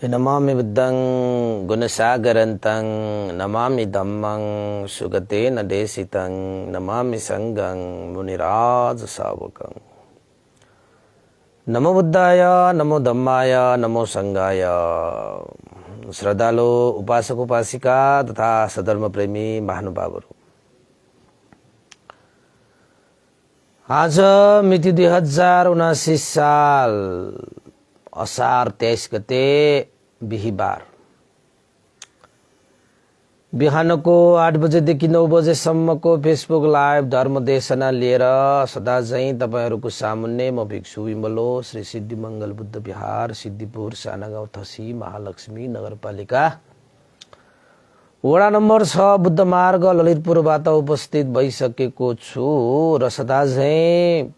नमामि बुद्धं गुणसागरन्तं नमामि धम्मं सुगतेन देशितं नमामि संघं मुनिराज सावकं। नमो बुद्धाय, नमो धम्माय, नमो संघाय। श्रद्धालु उपासक उपासिका तथा सधर्म प्रेमी महानुभावहरू, आज मिति 2079 साल असार 23 गते बिहीबार बिहानको 8 बजेदेखि 9 बजेसम्मको फेसबुक लाइभ धर्मदेशना लिएर सदा झैं तपाईहरूको सामुन्ने म भिक्षु विमलो श्री सिद्धिमंगल बुद्ध विहार सिद्धिपुर सानागाउँ थसी महालक्ष्मी नगरपालिका वडा नम्बर 6 बुद्ध मार्ग ललितपुरबाट उपस्थित भइसकेको छु र सदा झैं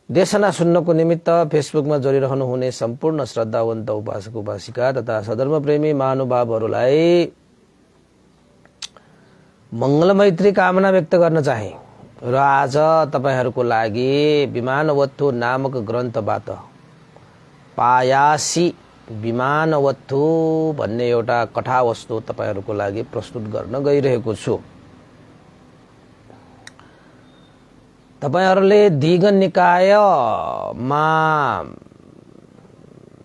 देशना सुन्नको निमित्त फेसबुकमा जोडिरहनु हुने सम्पूर्ण श्रद्धावन्त उपासक उपासिका तथा सधर्म प्रेमी महानुभावहरूलाई मंगल मैत्री कामना व्यक्त गर्न चाहे र आज तपाईहरूको लागि विमानवत्थु नामक ग्रन्थबाट पायासी विमानवत्थु भन्ने एउटा कथावस्तु तपाईहरूको लागि प्रस्तुत गर्न गइरहेको छु। तपाईहरुले दीघ निकायमा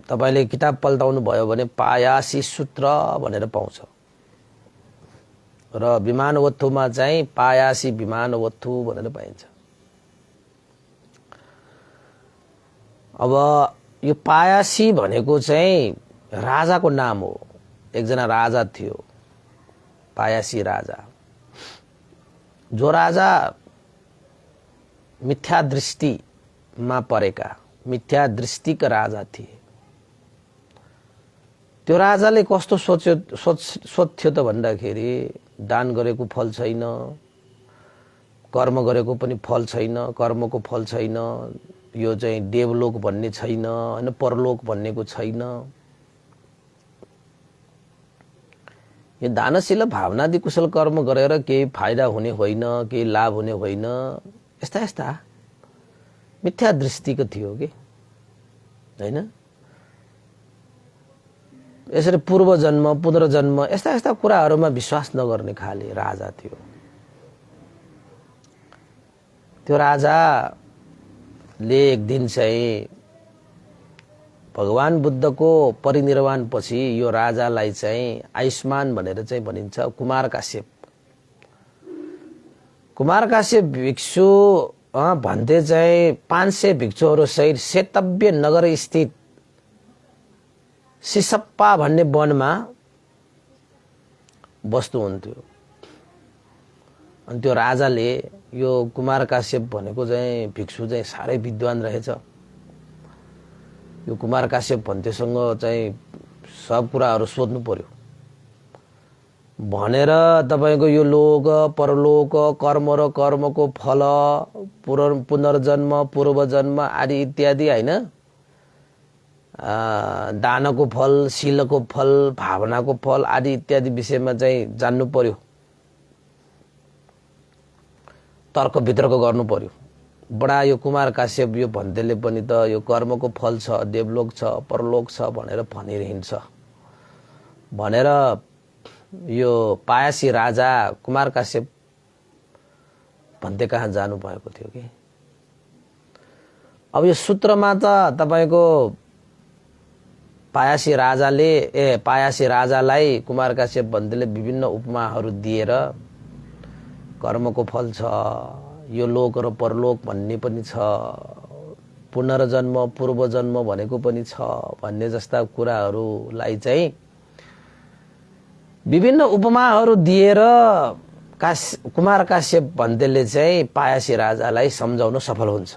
तपाईले किताब पल्टाउनु भयो भने पायासी सूत्र भनेर पाउँछ र विमानवत्थुमा चाहिँ पायासी विमानवत्थु भनेर पाइन्छ। अब यो पायासी भनेको चाहिँ राजाको नाम हो। एकजना राजा थियो, पायासी राजा। जो राजा मिथ्या दृष्टिमा परेका, मिथ्या दृष्टिका राजा थिए। त्यो राजाले कस्तो सोच्थ्यो त भन्दाखेरि दान गरेको फल छैन, कर्म गरेको पनि फल छैन, कर्मको फल छैन, यो चाहिँ देवलोक भन्ने छैन, हैन परलोक भन्नेको छैन। यो दानशील भावनादि कुशल कर्म गरेर केही फाइदा हुने होइन, केही लाभ हुने होइन, यस्ता यस्ता मिथ्या दृष्टिको थियो कि हैन। यसरी पूर्व जन्म पुनर्जन्म यस्ता यस्ता कुराहरुमा विश्वास नगर्ने खाले राजा थियो। त्यो राजाले एक दिन चाहिँ भगवान बुद्धको परिनिर्वाण पछि यो राजालाई चाहिँ आयुष्मान भनेर चाहिँ भनिन्छ। कुमार काश्यप भिक्षु भन्थे चाहिँ 500 भिक्षुहरू सहित सेतव्य नगर स्थित सिसप्पा भन्ने वनमा बस्नुहुन्थ्यो। अनि त्यो राजाले यो कुमार काश्यप भनेको चाहिँ भिक्षु चाहिँ साह्रै विद्वान रहेछ, यो कुमार काश्यप भन्तेसँग चाहिँ सब कुराहरू सोध्नु पर्यो भनेर तपाईको यो लोक परलोक कर्म र कर्मको फल पुनर्जन्म पूर्वजन्म आदि इत्यादि हैन, दानको फल शीलको फल भावनाको फल आदि इत्यादि विषयमा चाहिँ जान्नु पर्यो, तर्क वितर्क गर्नु पर्यो। बडा यो कुमार काश्यप यो भन्तेले पनि त यो कर्मको फल छ, देवलोक छ, परलोक छ भनेर भनिरहन्छ भनेर यो पायासी राजा कुमार काश्यप भन्ते कहाँ जानु भएको थियो कि। अब यो सूत्रमा त तपाईको पायासी राजालाई कुमार काश्यप भन्तेले विभिन्न उपमाहरू दिएर कर्मको फल छ, यो लोक र परलोक भन्ने पनि छ, पुनर्जन्म पूर्वजन्म भनेको पनि छ भन्ने जस्ता कुराहरूलाई चाहिँ विभिन्न उपमाहरू दिएर कुमार काश्यप भन्तेले चाहिँ पायासी राजालाई सम्झाउन सफल हुन्छ।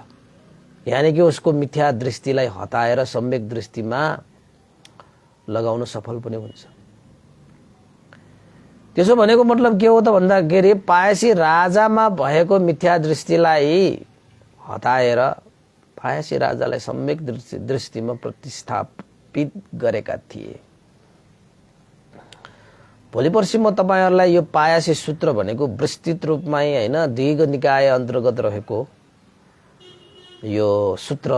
यानी कि उसको मिथ्या दृष्टिलाई हटाएर सम्यक दृष्टिमा लगाउन सफल पनि हुन्छ। त्यसो भनेको मतलब के हो त भन्दाखेरि पायासी राजामा भएको मिथ्या दृष्टिलाई हटाएर पायासी राजालाई सम्यक दृष्टिमा प्रतिस्थापित गरेका थिए। भोलि पर्सि म तपाईहरुलाई यो पायासी सूत्र भनेको विस्तृत रूपमा हैन दीघ निकाय अन्तर्गत रहेको यो सूत्र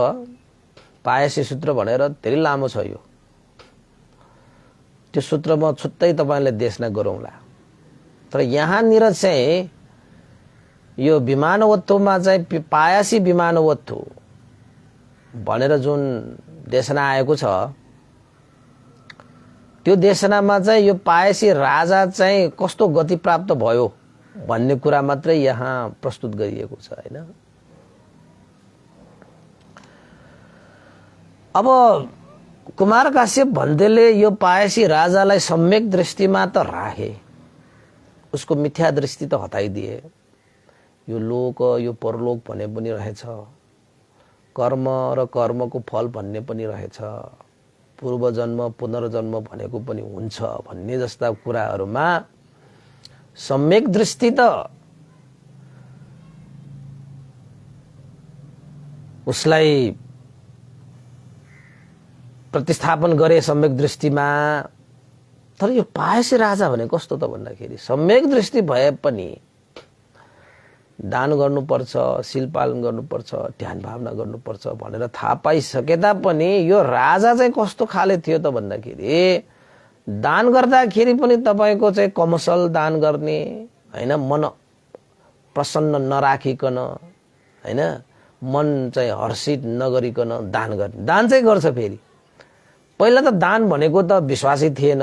पायासी सूत्र भनेर धेरै लामो छ यो। त्यो सूत्र म छुट्टै तपाईलाई देशना गरौँला। तर यहाँनिर चाहिँ यो विमानवत्वमा चाहिँ पायासी विमानवत्व भनेर जुन देशना आएको छ, त्यो देशनामा चाहिँ यो पायासी राजा चाहिँ कस्तो गति प्राप्त भयो भन्ने कुरा मात्रै यहाँ प्रस्तुत गरिएको छ हैन। अब कुमार काश्यप भन्देले यो पायासी राजालाई सम्यक दृष्टिमा त राखे, उसको मिथ्या दृष्टि त हटाइदिए। यो लोक यो परलोक भन्ने पनि रहेछ, कर्म र कर्मको फल भन्ने पनि रहेछ, पूर्व जन्म पुनर्जन्म भनेको पनि हुन्छ भन्ने जस्ता कुराहरूमा सम्यक दृष्टि त उसलाई प्रतिस्थापन गरे सम्यक दृष्टिमा। तर यो पायासी राजा भने कस्तो त भन्दाखेरि सम्यक दृष्टि भए पनि दान गर्नुपर्छ, शील पालन गर्नुपर्छ, ध्यान भावना गर्नुपर्छ भनेर थाहा पाइसके तापनि यो राजा चाहिँ कस्तो खाले थियो त भन्दाखेरि दान गर्दाखेरि पनि तपाईको चाहिँ कमसल दान गर्ने हैन, मन प्रसन्न नराखिकन हैन, मन चाहिँ हर्षित नगरिकन दान गर्ने। दान चाहिँ गर्छ, फेरि पहिला त दान भनेको त विश्वासै थिएन।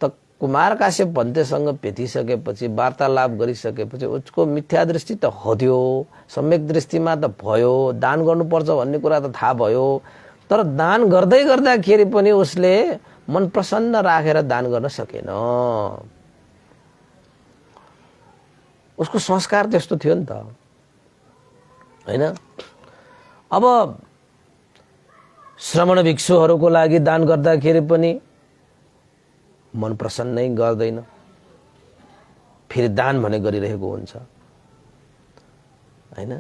त कुमार काश्यप भन्तेसँग भेटिसकेपछि वार्तालाप गरिसकेपछि उसको मिथ्या दृष्टि त हट्यो, सम्यक दृष्टिमा त भयो, दान गर्नुपर्छ भन्ने कुरा त थाहा भयो। तर दान गर्दै गर्दाखेरि पनि उसले मन प्रसन्न राखेर दान गर्न सकेन। उसको संस्कार त्यस्तो थियो नि त हैन। अब श्रमण भिक्षुहरूको लागि दान गर्दाखेरि पनि मन प्रसन्नै गर्दैन, फेरि दान भने गरिरहेको हुन्छ हैन।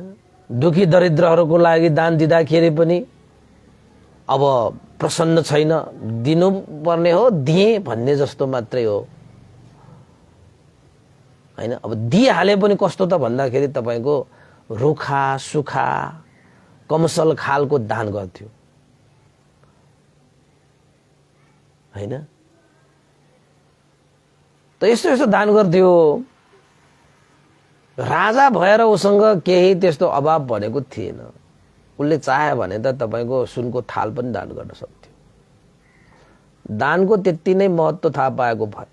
दुखी दरिद्रहरूको लागि दान दिँदाखेरि पनि अब प्रसन्न छैन, दिनुपर्ने हो दिए भन्ने जस्तो मात्रै हो हैन। अब दिइहाले पनि कस्तो त भन्दाखेरि तपाईको रुखा सुखा कमसल खालको दान गर्थ्यो हैन। त यस्तो यस्तो दान गर्थ्यो। राजा भएर उसँग केही त्यस्तो अभाव भनेको थिएन। उसले चाहे भने त तपाईको सुनको थाल पनि दान गर्न सक्थ्यो। दानको त्यति नै महत्त्व थाहा पाएको भयो।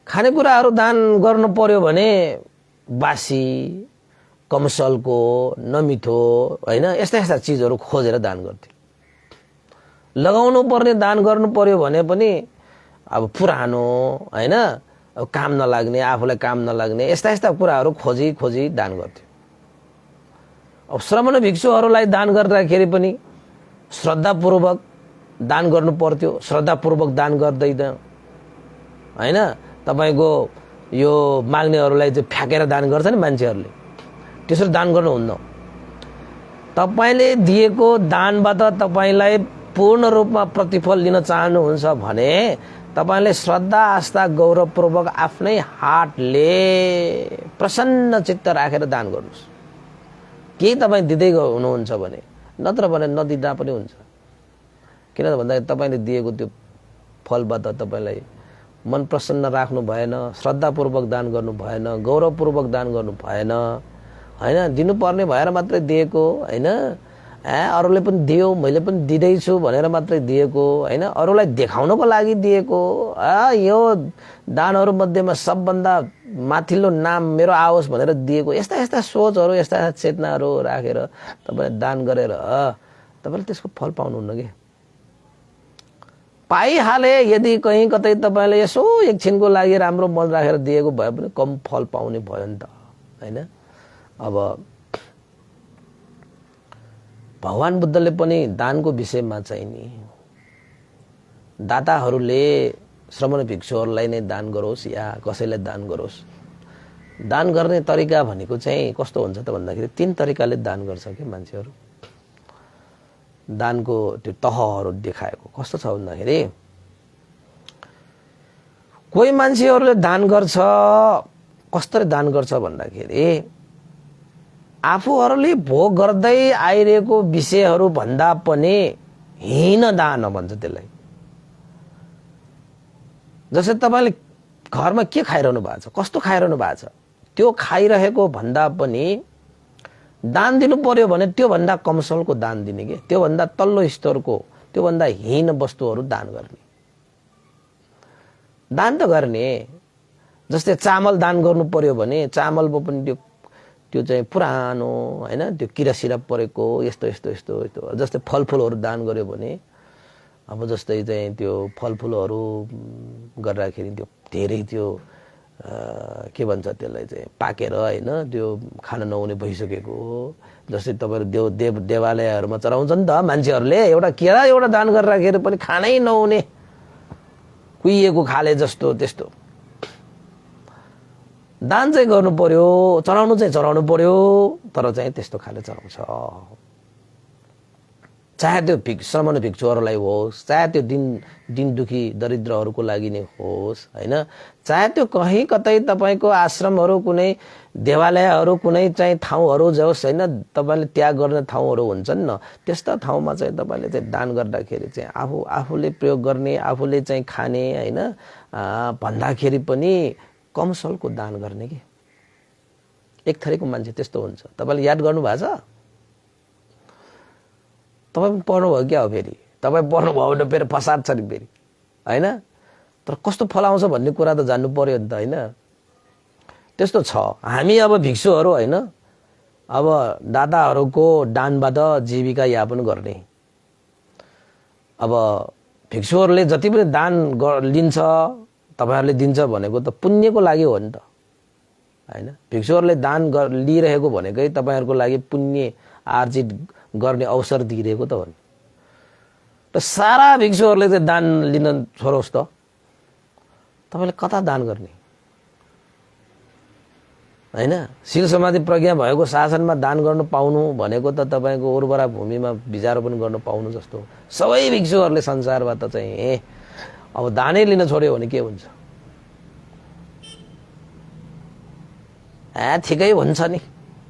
खानेकुराहरू दान गर्नु पर्यो भने बासी कमसलको नमिठो हैन, यस्ता यस्ता चीजहरू खोजेर दान गर्थ्यो। लगाउनु पर्ने दान गर्नु पर्यो भने पनि अब पुरानो हैन, अब काम नलाग्ने, आफूलाई काम नलाग्ने यस्ता यस्ता कुराहरू खोजी खोजी दान गर्थ्यो। अब श्रमण भिक्षुहरूलाई दान गर्दाखेरि पनि श्रद्धापूर्वक दान गर्नु पर्थ्यो। श्रद्धापूर्वक दान गर्दैन हैन। तपाईको यो माग्नेहरूलाई चाहिँ फ्याकेर दान गर्छ नि मान्छेहरूले, त्यसरी दान गर्नुहुन्न। तपाईले दिएको दानबाट तपाईलाई पूर्ण रूपमा प्रतिफल लिन चाहनुहुन्छ भने तपाईले श्रद्धा आस्था गौरवपूर्वक आफ्नै हातले प्रसन्न चित्त राखेर दान गर्नुस्। केही तपाईँ दिँदै हुनुहुन्छ भने, नत्र भने नदिँदा पनि हुन्छ। किन भन्दाखेरि तपाईले दिएको त्यो फलबाट तपाईलाई मन प्रसन्न राख्नु भएन, श्रद्धापूर्वक दान गर्नु भएन, गौरवपूर्वक दान गर्नु भएन हैन। दिनुपर्ने भएर मात्रै दिएको हैन, अरूले पनि दियो मैले पनि दिँदैछु भनेर मात्रै दिएको हैन, अरूलाई देखाउनको लागि दिएको। यो दानहरू मध्येमा सबभन्दा माथिल्लो नाम मेरो आओस् भनेर दिएको। यस्ता यस्ता सोचहरू, यस्ता यस्ता चेतनाहरू राखेर तपाईले दान गरेर तपाईले त्यसको फल पाउनुहुन्न के। पाइहाले यदि कहीँ कतै तपाईले यसो एकछिनको लागि राम्रो मन राखेर दिएको भए पनि कम फल पाउने भयो नि त हैन। अब भगवान बुद्धले पनि दानको विषयमा चाहिँ नि दाताहरूले श्रमण भिक्षुहरूलाई नै दान गरोस् या कसैलाई दान गरोस्, दान गर्ने तरिका भनेको चाहिँ कस्तो हुन्छ त भन्दाखेरि 3 तरिकाले दान गर्छ के मान्छेहरू। दानको त्यो तहहरू देखाएको कस्तो छ भन्दाखेरि कोही मान्छेहरूले दान गर्छ, कसरी दान गर्छ भन्दाखेरि आफूहरूले भोग गर्दै आइरहेको विषयहरू भन्दा पनि हीन दान भन्छ त्यसलाई। जस्तै तपाईँले घरमा के खाइरहनु भएको छ, कस्तो खाइरहनु भएको छ, त्यो खाइरहेको भन्दा पनि दान दिनु पर्यो भने त्योभन्दा कमसलको दान दिने के, त्योभन्दा तल्लो स्तरको, त्योभन्दा हीन वस्तुहरू दान गर्ने। दान त गर्ने। जस्तै चामल दान गर्नु पर्यो भने चामलमा पनि त्यो चाहिँ पुरानो हैन, त्यो किरासिरा परेको यस्तो यस्तो यस्तो यस्तो। जस्तै फलफुलहरू दान गर्यो भने अब जस्तै चाहिँ त्यो फलफुलहरू गर्दाखेरि त्यो धेरै त्यो के भन्छ त्यसलाई चाहिँ पाकेर हैन त्यो खान नहुने भइसकेको हो। जस्तै तपाईहरु देवालयहरुमा चढाउँछ नि त मान्छेहरुले, एउटा केरा एउटा दान गरिराखेर पनि खानै नहुने कुहिएको खाले जस्तो त्यस्तो दान चाहिँ गर्नु पर्यो, चढाउनु पर्यो, तर चाहिँ त्यस्तो खाले चढाउँछ। चाहे त्यो सामान्य भिक्षुहरूलाई होस्, चाहे त्यो दिन दुखी दरिद्रहरूको लागि नै होस् हैन, चाहे त्यो कहीँ कतै तपाईको आश्रमहरू कुनै देवालयहरू कुनै चाहिँ ठाउँहरू जोस् हैन, तपाईले त्याग गर्ने ठाउँहरू हुन्छन् न, त्यस्ता ठाउँमा चाहिँ तपाईले चाहिँ दान गर्दाखेरि चाहिँ आफूले प्रयोग गर्ने, आफूले चाहिँ खाने हैन भन्दाखेरि पनि कमसलको दान गर्ने के। एक थरीको मान्छे त्यस्तो हुन्छ। तपाईले याद गर्नु भएको छ? तपाईँ पढ्नु भयो क्या हो फेरि? तपाईँ पढ्नु भयो भने फेरि फसाद छ नि फेरि हैन। तर कस्तो फल आउँछ भन्ने कुरा त जान्नु पर्यो नि त हैन। त्यस्तो छ। हामी अब भिक्षुहरू हैन, अब दाताहरूको दानबाट जीविका यापन गर्ने। अब भिक्षुहरूले जति पनि दान लिन्छ, तपाईहरुले दिन्छ भनेको त पुण्यको लागि हो नि त हैन। भिक्षुहरूले दान लिइरहेको भनेकै तपाईहरुको लागि पुण्य आर्जित गर्ने अवसर दिइरहेको त हो नि। र सारा भिक्षुहरूले चाहिँ दान लिन छोडोस् त, तपाईले कता दान गर्ने हैन। शील समाधि प्रज्ञा भएको शासनमा दान गर्न पाउनु भनेको त तपाईको उर्वरा भूमिमा बिजारोपन गर्न पाउनु जस्तो। सबै भिक्षुहरूले संसारबाट चाहिँ अब दानै लिन छोड्यो भने के हुन्छ? ठिकै हुन्छ नि,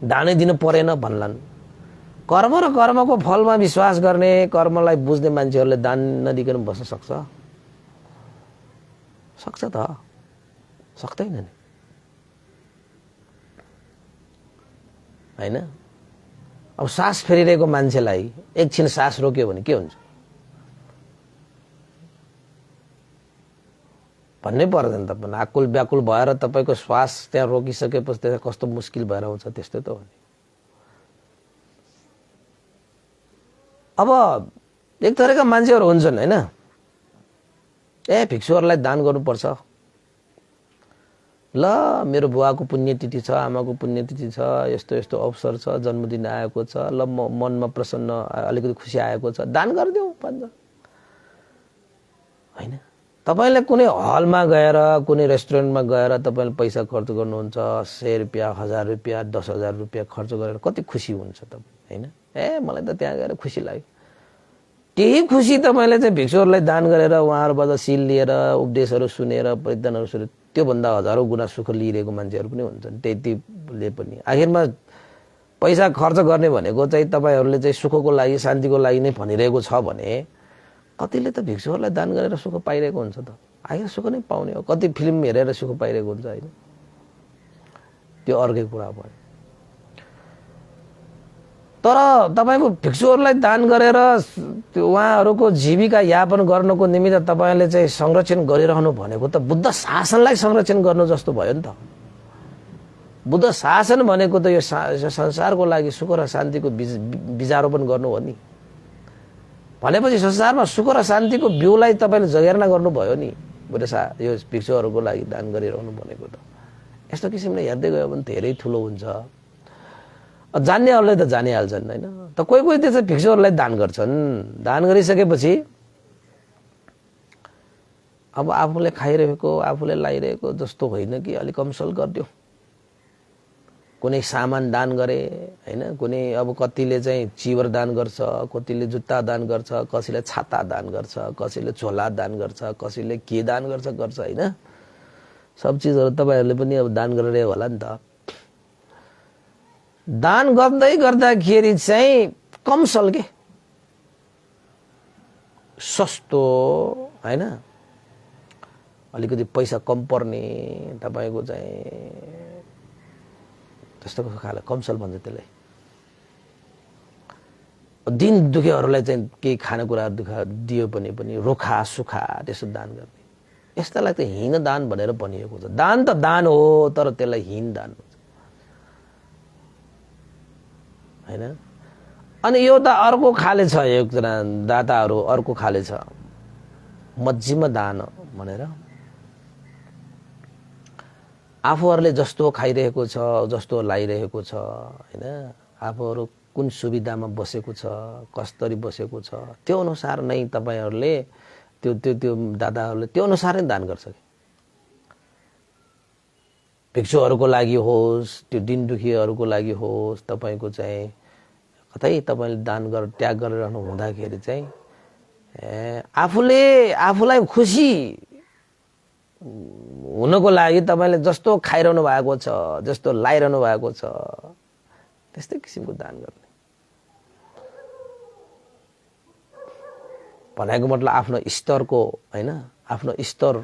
दानै दिनु परेन भन्लान्। कर्म र कर्मको फलमा विश्वास गर्ने, कर्मलाई बुझ्ने मान्छेहरूले दान नदिकन बस्न सक्छ? सक्छ त? सक्दैन नि हैन। अब सास फेरिरहेको मान्छेलाई एकछिन सास रोक्यो भने के हुन्छ भन्नै पर्दैन। तपाईँ आकुल व्याकुल भएर तपाईको श्वास त्यहाँ रोकिसकेपछि त्यहाँ कस्तो मुस्किल भएर आउँछ, त्यस्तै त हो नि। अब एक थरीका मान्छेहरू हुन्छन् हैन, भिक्षुहरूलाई दान गर्नुपर्छ। ल मेरो बुवाको पुण्यतिथि छ, आमाको पुण्यतिथि छ, यस्तो यस्तो अवसर छ, जन्मदिन आएको छ, ल म मनमा प्रसन्न अलिकति खुसी आएको छ, दान गरिदेऊ भन्छ हैन। तपाईले कुनै हलमा गएर, कुनै रेस्टुरेन्टमा गएर तपाईले पैसा खर्च गर्नुहुन्छ, 100 रुपैयाँ, 1000 रुपैयाँ, 10,000 रुपैयाँ खर्च गरेर कति खुसी हुन्छ तपाईँ हैन। मलाई त त्यहाँ गएर खुसी लाग्यो। त्यही खुसी तपाईले चाहिँ भिक्षुहरूलाई दान गरेर उहाँहरूबाट सील लिएर उपदेशहरू सुनेर परिधानहरू सुनेर त्योभन्दा हजारौं गुणा सुख लिइरहेको मान्छेहरू पनि हुन्छन्। त्यतिले पनि आखिरमा पैसा खर्च गर्ने भनेको चाहिँ तपाईहरूले चाहिँ सुखको लागि, शान्तिको लागि नै भनिरहेको छ भने कतिले त भिक्षुहरूलाई दान गरेर सुख पाइरहेको हुन्छ त। आखिर सुख नै पाउने हो। कति फिल्म हेरेर सुख पाइरहेको हुन्छ हैन, त्यो अर्कै कुरा भयो। तर तपाईको भिक्षुहरूलाई दान गरेर उहाँहरूको जीविका यापन गर्नको निमित्त तपाईले चाहिँ संरक्षण गरिरहनु भनेको त बुद्ध शासनलाई संरक्षण गर्नु जस्तो भयो नि त। बुद्ध शासन भनेको त यो संसारको लागि सुख र शान्तिको बीजारोपण गर्नु हो नि। भनेपछि संसारमा सुख र शान्तिको बिउलाई तपाईले जगेर्ना गर्नुभयो नि। यो भिक्षुहरूको लागि दान गरिरहनु भनेको त यस्तो किसिमले हेर्दै गयो भने धेरै ठुलो हुन्छ। जान्नेहरूले त जानिहाल्छन् हैन। त कोही कोही त्यसै भिक्षुहरूलाई दान गर्छन्। दान गरिसकेपछि अब आफूले खाइरहेको, आफूले लाइरहेको जस्तो होइन कि अलिक कमसल गरिदियो। कुनै सामान दान गरे हैन, कुनै अब कतिले चाहिँ चिवर दान गर्छ, कतिले जुत्ता दान गर्छ, कसैले छाता दान गर्छ, कसैले झोला दान गर्छ, कसैले के दान गर्छ हैन। सब चिजहरू तपाईहरुले पनि अब दान गरेर होला नि त। दान गर्दै गर्दाखेरि चाहिँ कमसल के सस्तो हैन, अलिकति पैसा कम पर्ने तपाईको चाहिँ त्यस्तो खाले कमसल भन्छ त्यसलाई। दिन दुखेहरूलाई चाहिँ केही खानेकुरा दियो भने पनि रोखा सुखा त्यसो दान गर्ने, यस्तालाई त हीन दान भनेर भनिएको छ। दान त दान हो, तर त्यसलाई हीन दान भन्छ हैन। अनि यो त अर्को खाले छ, एकजना दाताहरू अर्को खाले छ, मध्यम दान भनेर। आफूहरूले जस्तो खाइरहेको छ, जस्तो लाइरहेको छ हैन, आफूहरू कुन सुविधामा बसेको छ, कसरी बसेको छ, त्यो अनुसार नै तपाईहरूले त्यो दादाहरूले त्यो अनुसार नै दान गर्छ। भिक्षुहरूको लागि होस्, त्यो दिन दुखीहरूको लागि होस्, तपाईको चाहिँ कतै तपाईले दान गरेर त्याग गरिरहनु हुँदाखेरि चाहिँ आफूलाई खुसी हुनको लागि तपाईले जस्तो खाइरहनु भएको छ, जस्तो लाइरहनु भएको छ, त्यस्तै किसिमको दान गर्ने भनेको मतलब आफ्नो स्तरको हैन, आफ्नो स्तर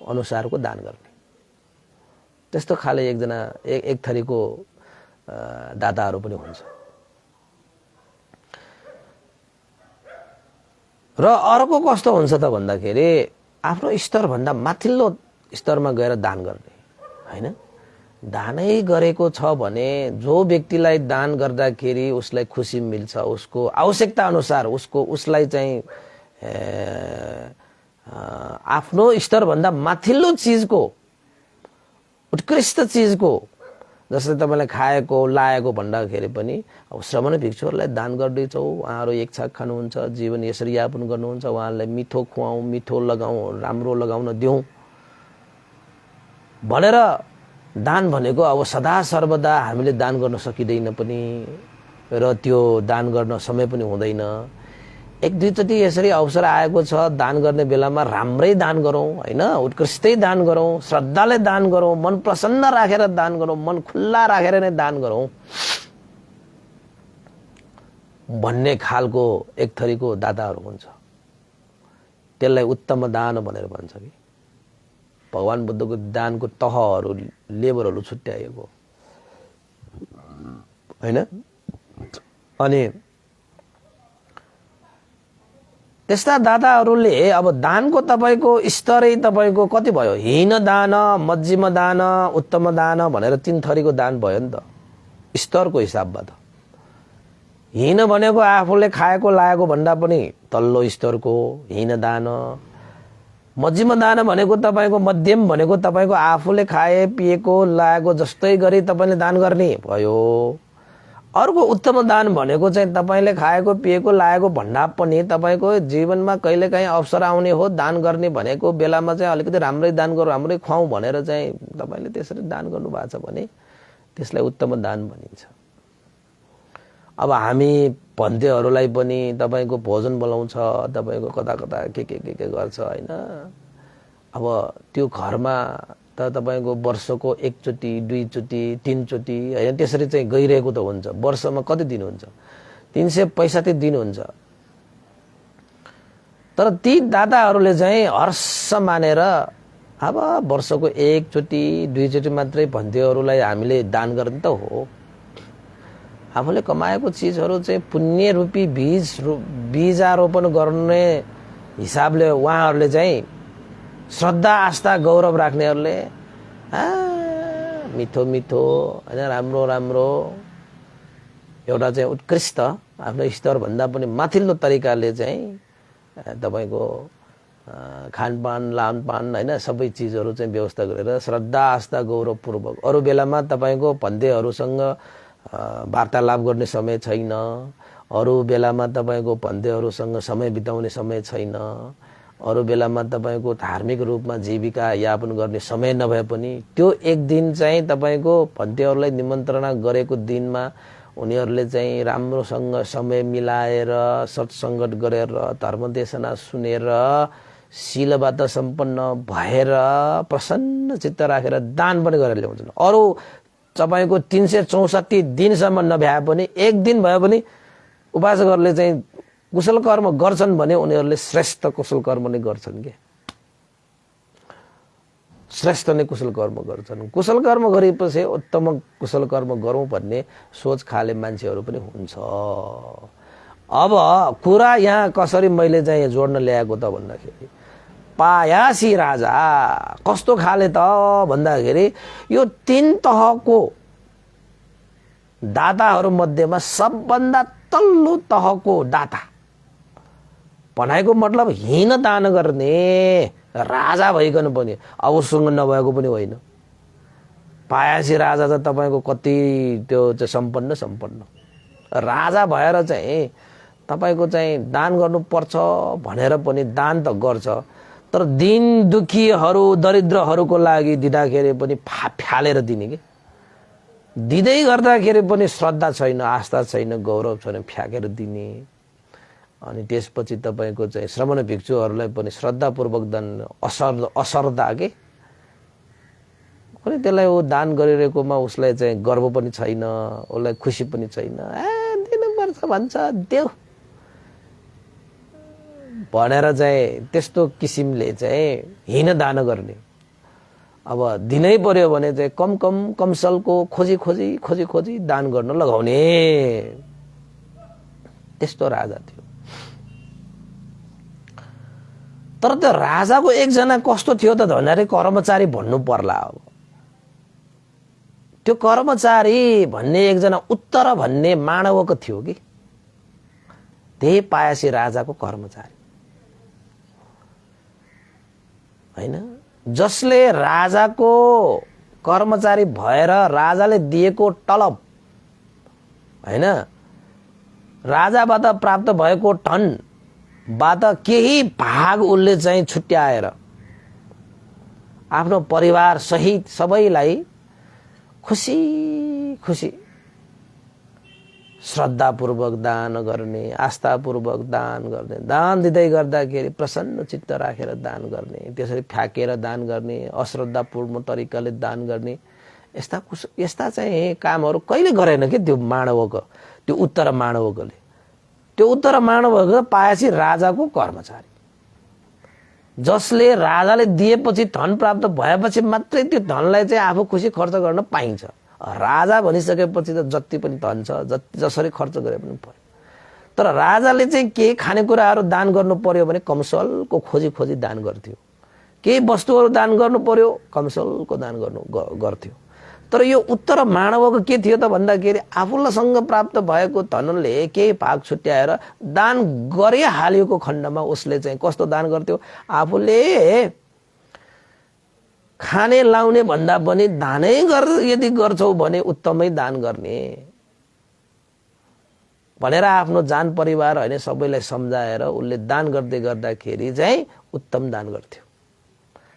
अनुसारको दान गर्ने। त्यस्तो खाले एकजना एक थरीको दाताहरू पनि हुन्छ। र अर्को कस्तो हुन्छ त भन्दाखेरि आफ्नो स्तर भन्दा माथिल्लो स्तरमा गएर दान गर्ने हैन। दानै गरेको छ भने जो व्यक्तिलाई दान गर्दाखेरि उसलाई खुसी मिल्छ, उसको आवश्यकता अनुसार उसलाई चाहिँ आफ्नो स्तर भन्दा माथिल्लो चीजको, उत्कृष्ट चीजको, जस्तै तपाईले खाएको लाएको भन्दाखेरि पनि अब श्रमण भिक्षुहरूलाई दान गर्दैछौ, उहाँहरू एक छाक खानुहुन्छ, जीवन यसरी यापन गर्नुहुन्छ, उहाँहरूलाई मिठो खुवाऊ, मिठो लगाऊ, राम्रो लगाउन दिउँ भनेर दान भनेको अब सदा सर्वदा हामीले दान गर्न सकिँदैन पनि, र त्यो दान गर्न समय पनि हुँदैन। एक दुईचोटि यसरी अवसर आएको छ दान गर्ने बेलामा राम्रै दान गरौँ हैन, उत्कृष्टै दान गरौँ, श्रद्धाले दान गरौँ, मन प्रसन्न राखेर दान गरौँ, मन खुल्ला राखेर नै दान गरौँ भन्ने खालको एक थरीको दाताहरू हुन्छ। त्यसलाई उत्तम दान भनेर भन्छ कि भगवान बुद्धको दानको तहहरू, लेभलहरू छुट्याएको हैन। अनि त्यस्ता दाताहरूले अब दानको तपाईको स्तरै तपाईको कति भयो, हीन दान, मध्यम दान, उत्तम दान भनेर तीन थरीको दान भयो नि त स्तरको हिसाबबाट। हीन भनेको आफूले खाएको लागेको भन्दा पनि तल्लो स्तरको हीन दान, मध्यम दान भनेको तपाईको, मध्यम भनेको तपाईको आफूले खाए पिएको लागेको जस्तै गरी तपाईले दान गर्ने भयो। अर्को उत्तम दान भनेको चाहिँ तपाईले खाएको पिएको लागेको भन्दा पनि तपाईको जीवनमा कहिलेकाहीँ अवसर आउने हो दान गर्ने भनेको बेलामा चाहिँ अलिकति राम्रै दान गरौँ, राम्रै खुवाऊ भनेर चाहिँ तपाईले त्यसरी दान गर्नु भएको छ भने त्यसलाई उत्तम दान भनिन्छ। अब हामी भन्तेहरूलाई पनि तपाईको भोजन बोलाउँछ, तपाईको कता कता के गर्छ हैन। अब त्यो घरमा त तपाईको वर्षको एकचोटि, दुईचोटि, तीनचोटि हैन त्यसरी चाहिँ गइरहेको त हुन्छ। वर्षमा कति दिन हुन्छ, 365 दिन हुन्छ। तर ती दाताहरूले चाहिँ हर्ष मानेर अब वर्षको एकचोटि, दुईचोटि मात्रै भन्तेहरूलाई हामीले दान गर्ने त हो। आफूले कमाएको चीजहरू चाहिँ पुण्य रूपी बीजारोपण गर्ने हिसाबले उहाँहरूले चाहिँ श्रद्धा आस्था गौरव राख्नेहरूले मिठो मिठो हैन, राम्रो राम्रो एउटा चाहिँ उत्कृष्ट आफ्नो स्तर भन्दा पनि माथिल्लो तरिकाले चाहिँ तपाईको खानपान लानपान हैन सबै चीजहरू चाहिँ व्यवस्था गरेर श्रद्धा आस्था गौरवपूर्वक। अरू बेलामा तपाईको भन्तेहरूसँग वार्तालाप गर्ने समय छैन, अरू बेलामा तपाईको भन्तेहरूसँग समय बिताउने समय छैन, अरू बेलामा तपाईको धार्मिक रूपमा जीविका यापन गर्ने समय नभए पनि त्यो एक दिन चाहिँ तपाईको भन्तेहरूलाई निमन्त्रणा गरेको दिनमा उनीहरूले चाहिँ राम्रोसँग समय मिलाएर सत्सङ्गत गरेर धर्मदेशना सुनेर शीलबाट सम्पन्न भएर प्रसन्न चित्त राखेर दान पनि गरेर ल्याउँछन्। अरू तपाईको 364 दिनसम्म नभ्याए पनि एक दिन भए पनि उपासकहरूले चाहिँ कुशल कर्म गर्छन् भने उनीहरूले श्रेष्ठ कुशल कर्म नै गर्छन् के। श्रेष्ठ नै कुशल कर्म गर्छन्। कुशल कर्म गरेपछि उत्तम कुशल कर्म गरौँ भन्ने सोच खाले मान्छेहरू पनि हुन्छ। अब कुरा यहाँ कसरी मैले चाहिँ जोड्न ल्याएको त भन्दाखेरि पायासी राजा कस्तो खाले त भन्दाखेरि यो 3 तहको दाताहरू मध्येमा सबभन्दा तल्लो तहको दाता भनाइको मतलब हीन दान गर्ने राजा भइकन पनि अब उसँग नभएको पनि होइन। पायासी राजा त तपाईको कति त्यो चाहिँ सम्पन्न राजा भएर चाहिँ तपाईको चाहिँ दान गर्नुपर्छ भनेर पनि दान त गर्छ, तर दिन दुखीहरू दरिद्रहरूको लागि दिँदाखेरि पनि फ्यालेर दिने के, दिँदै गर्दाखेरि पनि श्रद्धा छैन, आस्था छैन, गौरव छैन, फ्याकेर दिने। अनि त्यसपछि तपाईको चाहिँ श्रमण भिक्षुहरूलाई पनि श्रद्धापूर्वक दान असरदा के अनि त्यसलाई ऊ दान गरिरहेकोमा उसलाई चाहिँ गर्व पनि छैन, उसलाई खुसी पनि छैन, दिनुपर्छ भन्छ देऊ भनेर चाहिँ त्यस्तो किसिमले चाहिँ हीन दान गर्ने। अब दिनै पर्यो भने चाहिँ कमसलको खोजी दान गर्न लगाउने, त्यस्तो राजा थियो। तर त्यो राजाको एकजना कस्तो थियो त भन्दाखेरि कर्मचारी भन्नु पर्ला। अब त्यो कर्मचारी भन्ने एकजना उत्तर भन्ने मानवको थियो कि त्यही पायासी राजाको कर्मचारी हैन, जसले राजाको कर्मचारी भएर राजाले दिएको तलब हैन, राजाबाट प्राप्त भएको धनबाट केही भाग उसले चाहिँ छुट्याएर आफ्नो परिवार सहित सबैलाई खुसी श्रद्धापूर्वक दान गर्ने, आस्थापूर्वक दान गर्ने, दान दिँदै गर्दाखेरि प्रसन्न चित्त राखेर दान गर्ने, त्यसरी फ्याकेर दान गर्ने, अश्रद्धापूर्ण तरिकाले दान गर्ने, यस्ता चाहिँ कामहरू कहिले गरेन कि त्यो मानवको, त्यो उत्तर मानवकोले। त्यो उत्तर मानवको पायासी राजाको कर्मचारी, जसले राजाले दिएपछि धन प्राप्त भएपछि मात्रै त्यो धनलाई चाहिँ आफू खुसी खर्च गर्न पाइन्छ। राजा भनिसकेपछि त जति पनि धन छ जसरी खर्च गरे पनि पर्यो। तर राजाले चाहिँ केही खानेकुराहरू दान गर्नु पर्यो भने कमसलको खोजी दान गर्थ्यो, केही वस्तुहरू दान गर्नु पर्यो कमसलको दान गर्थ्यो। तर यो उत्तर मानवको के थियो त भन्दाखेरि आफूसँग प्राप्त भएको धनले केही भाग छुट्याएर दान गरिहालिएको खण्डमा उसले चाहिँ कस्तो दान गर्थ्यो, आफूले खाने लाउने भन्दा पनि दानै यदि गर्छौ भने उत्तमै दान गर्ने भनेर आफ्नो जान परिवार हैन सबैलाई सम्झाएर उसले दान गर्दै गर्दाखेरि चाहिँ उत्तम दान गर्थ्यो,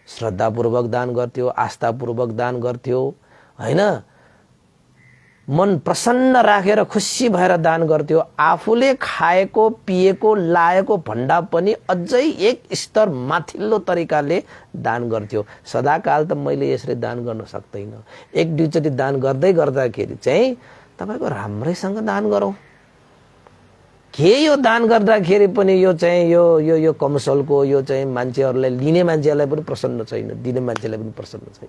श्रद्धापूर्वक दान गर्थ्यो, आस्थापूर्वक दान गर्थ्यो हैन, मन प्रसन्न राखेर खुसी भएर दान गर्थ्यो। आफूले खाएको पिएको लाएको भन्दा पनि अझै एक स्तर माथिल्लो तरिकाले दान गर्थ्यो। सदाकाल त मैले यसरी दान गर्न सक्दैन, एक दुईचोटि दान गर्दै गर्दाखेरि चाहिँ तपाईको राम्रैसँग दान गरौँ। के यो दान गर्दाखेरि पनि यो चाहिँ यो कमसलको यो चाहिँ मान्छेहरूलाई लिने मान्छेलाई पनि प्रसन्न छैन, दिने मान्छेलाई पनि प्रसन्न छैन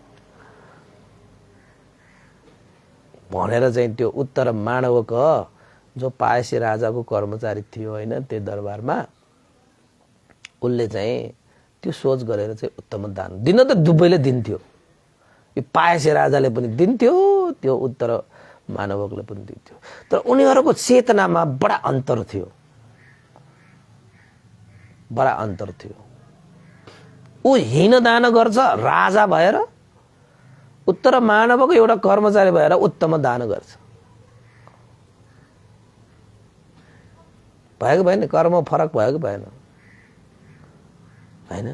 भनेर चाहिँ त्यो उत्तर मानवको जो पायासी राजाको कर्मचारी थियो हैन, त्यो दरबारमा उसले चाहिँ त्यो सोच गरेर चाहिँ उत्तम दान दिन त दुवैले दिन्थ्यो। यो पायासी राजाले पनि दिन्थ्यो, त्यो उत्तर मानवकले पनि दिन्थ्यो। तर उनीहरूको चेतनामा बडा अन्तर थियो। ऊ हीन दान गर्छ राजा भएर, उत्तर मानवको एउटा कर्मचारी भएर उत्तम दान गर्छ। भएको भएन, कर्म फरक भएको भएन हैन।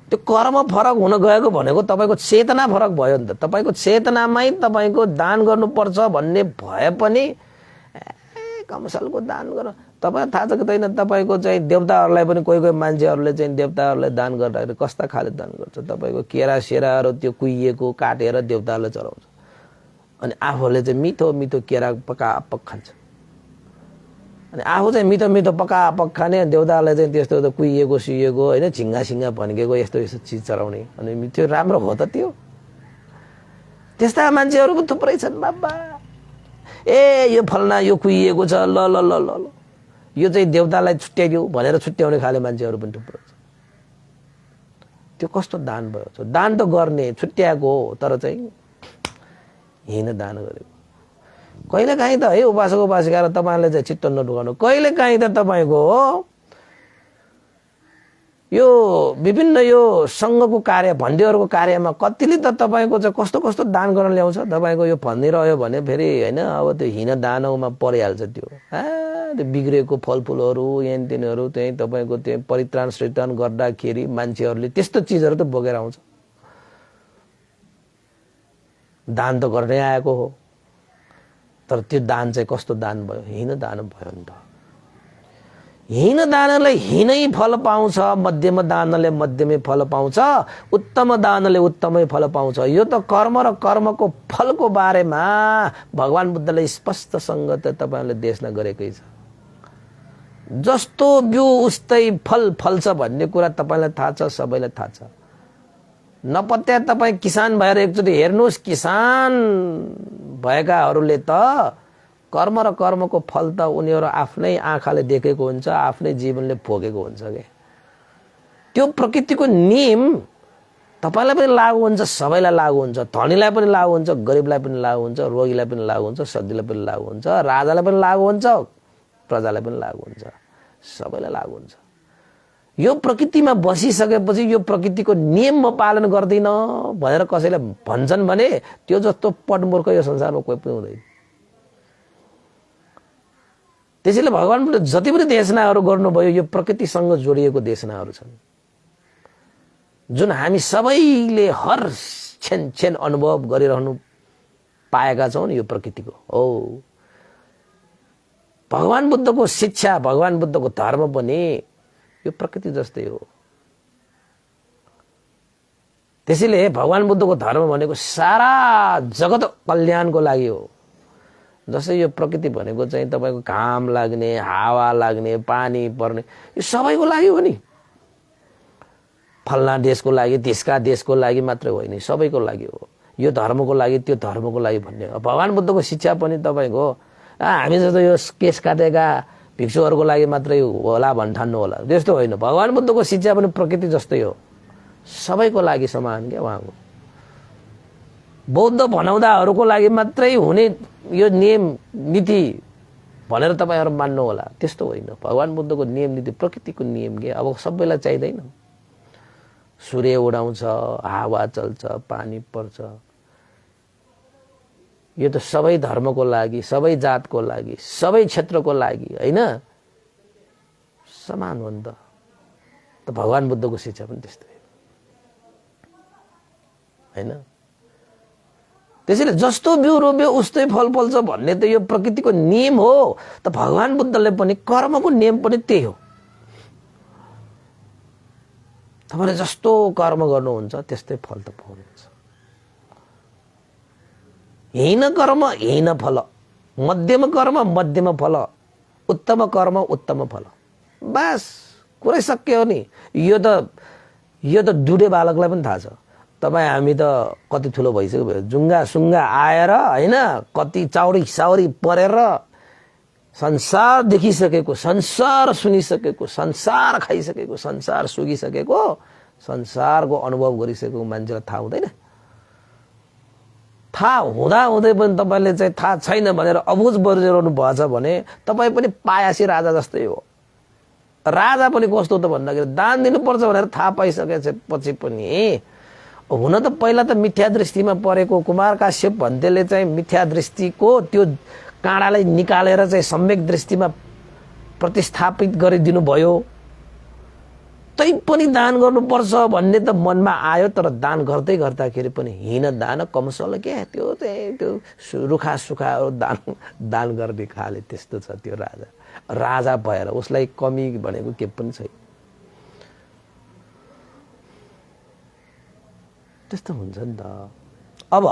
त्यो कर्म फरक हुन गएको भनेको तपाईको चेतना फरक भयो नि त। तपाईको चेतनामै तपाईको दान गर्नुपर्छ भन्ने भए पनि कमसलको दान गर। तपाईलाई थाहा छ कि छैन, तपाईको चाहिँ देवताहरूलाई पनि कोही मान्छेहरूले चाहिँ देवताहरूलाई दान गर्दाखेरि कस्ता खाले दान गर्छ। तपाईको केरा सेराहरू त्यो कुहिएको काटेर देवताहरूलाई चढाउँछ, अनि आफूले चाहिँ मिठो केरा पकापक खान्छ, अनि आफू चाहिँ मिठो पकापक खाने, देवताहरूलाई चाहिँ त्यस्तो कुहिएको सुइएको हैन, झिङ्गा भन्केको यस्तो चिज चढाउने। अनि त्यो राम्रो हो त त्यो? त्यस्ता मान्छेहरू पनि थुप्रै छन् बाबा। ए यो फलना यो कुहिएको छ, ल ल ल ल ल यो चाहिँ देवतालाई छुट्याइदियो भनेर छुट्याउने खाले मान्छेहरू पनि थुप्रो छ। त्यो कस्तो दान भयो? दान त गर्ने छुट्याएको हो, तर चाहिँ हिँड दान गरेको। कहिले काहीँ त है उपासक उपासिका तपाईँले चाहिँ चित्त नडुगाउनु। कहिले काहीँ त तपाईँको यो विभिन्न यो सङ्घको कार्य भन्डेहरूको कार्यमा कतिले त तपाईँको चाहिँ कस्तो कस्तो दान गर्न ल्याउँछ। तपाईँको यो भनिरह्यो भने फेरि होइन, अब त्यो हिँड दानौमा परिहाल्छ। त्यो त्यो बिग्रेको फलफुलहरू यहाँ तिनीहरू चाहिँ तपाईँको त्यो परित्राण सृष्टान गर्दाखेरि मान्छेहरूले त्यस्तो चिजहरू त बोकेर आउँछ। दान त गर्नै आएको हो, तर त्यो दान चाहिँ कस्तो दान भयो? हिँड दान भयो नि त। हिँड दानले हिँडै फल पाउँछ, मध्यम दानले मध्यमै फल पाउँछ, उत्तम दानले उत्तमै फल पाउँछ। यो त कर्म र कर्मको फलको बारेमा भगवान बुद्धले स्पष्टसँग त तपाईँहरूले देशना गरेकै छ। जस्तो बिउ उस्तै फल फल्छ भन्ने कुरा तपाईँलाई थाहा छ, सबैलाई थाहा छ। नपत्या तपाईँ किसान भएर एकचोटि हेर्नुहोस्, किसान भएकाहरूले त कर्म र कर्मको फल त उनीहरू आफ्नै आँखाले देखेको हुन्छ, आफ्नै जीवनले भोगेको हुन्छ के। त्यो प्रकृतिको नियम तपाईँलाई पनि लागु हुन्छ, सबैलाई लागु हुन्छ। धनीलाई पनि लागु हुन्छ, गरिबलाई पनि लागु हुन्छ, रोगीलाई पनि लागु हुन्छ, सधैँलाई पनि लागु हुन्छ, राजालाई पनि लागु हुन्छ, प्रजालाई पनि लागु हुन्छ, सबैलाई लागु हुन्छ। यो प्रकृतिमा बसिसकेपछि यो प्रकृतिको नियम म पालन गर्दिन भनेर कसैले भन्छन् भने त्यो जस्तो पटमूर्ख यो संसारमा कोही पनि हुँदैन। त्यसैले भगवानले जति पनि देशनाहरू गर्नुभयो यो प्रकृतिसँग जोडिएको देशनाहरू छन्, जुन हामी सबैले हर क्षण क्षण अनुभव गरिरहनु पाएका छौँ नि, यो प्रकृतिको हो। भगवान बुद्धको शिक्षा, भगवान बुद्धको धर्म पनि यो प्रकृति जस्तै हो। त्यसैले भगवान बुद्धको धर्म भनेको सारा जगत कल्याणको लागि हो। जस्तै यो प्रकृति भनेको चाहिँ तपाईँको घाम लाग्ने, हावा लाग्ने, पानी पर्ने, यो सबैको लागि हो नि। फल्ना देशको लागि, त्यसका देशको लागि मात्रै होइन, सबैको लागि हो। यो धर्मको लागि, त्यो धर्मको लागि भन्ने हो। भगवान बुद्धको शिक्षा पनि तपाईँको हामी जस्तो यो केस काटेका भिक्षुहरूको लागि मात्रै होला भन्ठान्नु होला, त्यस्तो होइन। भगवान बुद्धको शिक्षा पनि प्रकृति जस्तै हो, सबैको लागि समान क्या उहाँको। बौद्ध भनाउँदाहरूको लागि मात्रै हुने यो नियम नीति भनेर तपाईँहरू मान्नु होला, त्यस्तो होइन। भगवान बुद्धको नियम नीति प्रकृतिको नियम के। अब सबैलाई चाहिँदैन। सूर्य उडाउँछ, हावा चल्छ, पानी पर्छ, यो त सबै धर्मको लागि, सबै जातको लागि, सबै क्षेत्रको लागि होइन, समान हो नि त। भगवान बुद्धको शिक्षा पनि त्यस्तै होइन। त्यसैले जस्तो बिउ रोप्यो उस्तै फल फल्छ भन्ने त यो प्रकृतिको नियम हो। त भगवान बुद्धले पनि कर्मको नियम पनि त्यही हो। तपाईँले जस्तो कर्म गर्नुहुन्छ त्यस्तै फल त पाउनुहुन्छ। हीन कर्म हीन फल, मध्यम कर्म मध्यम फल, उत्तम कर्म उत्तम फल। बस कुरै सक्यो नि। यो त डुडे बालकलाई पनि थाहा छ। तपाईँ हामी त कति ठुलो भइसक्यो भयो, जुङ्गा सुङ्गा आएर होइन, कति चाउरी साउरी परेर संसार देखिसकेको, संसार सुनिसकेको, संसार खाइसकेको, संसार सुगिसकेको, संसारको अनुभव गरिसकेको मान्छेलाई थाहा हुँदैन। थाहा हुँदा हुँदै पनि तपाईँले चाहिँ थाहा छैन भनेर अबुझ बरिरहनु भएछ भने तपाईँ पनि पायासी राजा जस्तै हो। राजा पनि कस्तो त भन्दाखेरि दान दिनुपर्छ भनेर थाहा पाइसकेपछि पनि हुन त पहिला त मिथ्या दृष्टिमा परेको कुमार काश्यप भन्तेले चाहिँ मिथ्या दृष्टिको त्यो काँडालाई निकालेर चाहिँ सम्यक दृष्टिमा प्रतिस्थापित गरिदिनु भयो। तै पनि दान गर्नुपर्छ भन्ने त मनमा आयो, तर दान गर्दै गर्दाखेरि पनि हीन दान कमसल क्या, त्यो चाहिँ त्यो रुखा सुखाहरू दान गर्ने खाले त्यस्तो छ त्यो राजा। राजा भएर उसलाई कमी भनेको के पनि छैन। त्यस्तो हुन्छ नि त। अब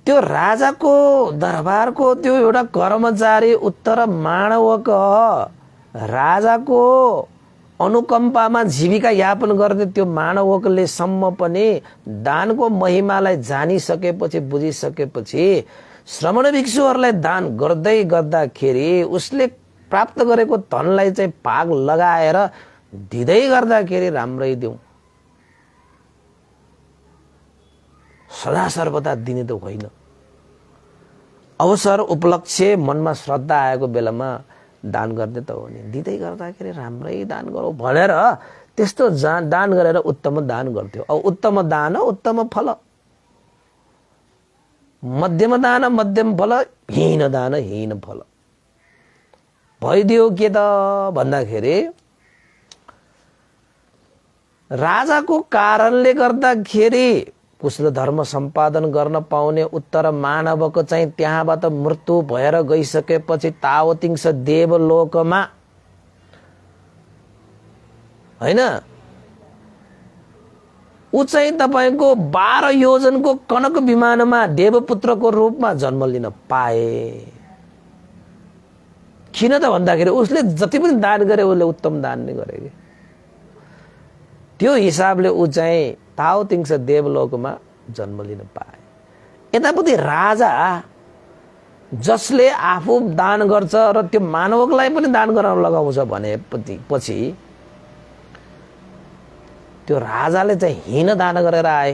त्यो राजाको दरबारको त्यो एउटा कर्मचारी उत्तर माणवक राजाको अनुकम्पामा जीविका यापन गर्ने त्यो मानवकले सम्म पनि दानको महिमालाई जानिसकेपछि बुझिसकेपछि श्रमण भिक्षुहरूलाई दान गर्दै गर्दाखेरि उसले प्राप्त गरेको धनलाई चाहिँ भाग लगाएर दिँदै गर्दाखेरि राम्रै दिउँ, सदा सर्वदा दिने त होइन। अवसर उपलक्ष्य मनमा श्रद्धा आएको बेलामा दान गर्ने त हो नि, दिँदै गर्दाखेरि राम्रै दान गरौँ भनेर त्यस्तो दान गरेर उत्तम दान गर्थ्यो। अब उत्तम दान उत्तम फल, मध्यम दान मध्यम फल, हीन दान हीन फल। भइदियो के त भन्दाखेरि राजाको कारणले गर्दाखेरि कुशल धर्म सम्पादन गर्न पाउने उत्तर मानवको चाहिँ त्यहाँबाट मृत्यु भएर गइसकेपछि तावतिंश देवलोकमा हैन ऊ चाहिँ तपाईको 12 योजनको कनक विमानमा देवपुत्रको रूपमा जन्म लिन पाए। किन त भन्दाखेरि उसले जति पनि दान गरे उसले उत्तम दान नै गरे के। त्यो हिसाबले ऊ चाहिँ तावतिंश देवलोकमा जन्म लिन पाए। यतापट्टि राजा जसले आफू दान गर्छ र त्यो मानवकलाई पनि दान गर्न लगाउँछ भनेपछि त्यो राजाले चाहिँ हीन दान गरेर आए।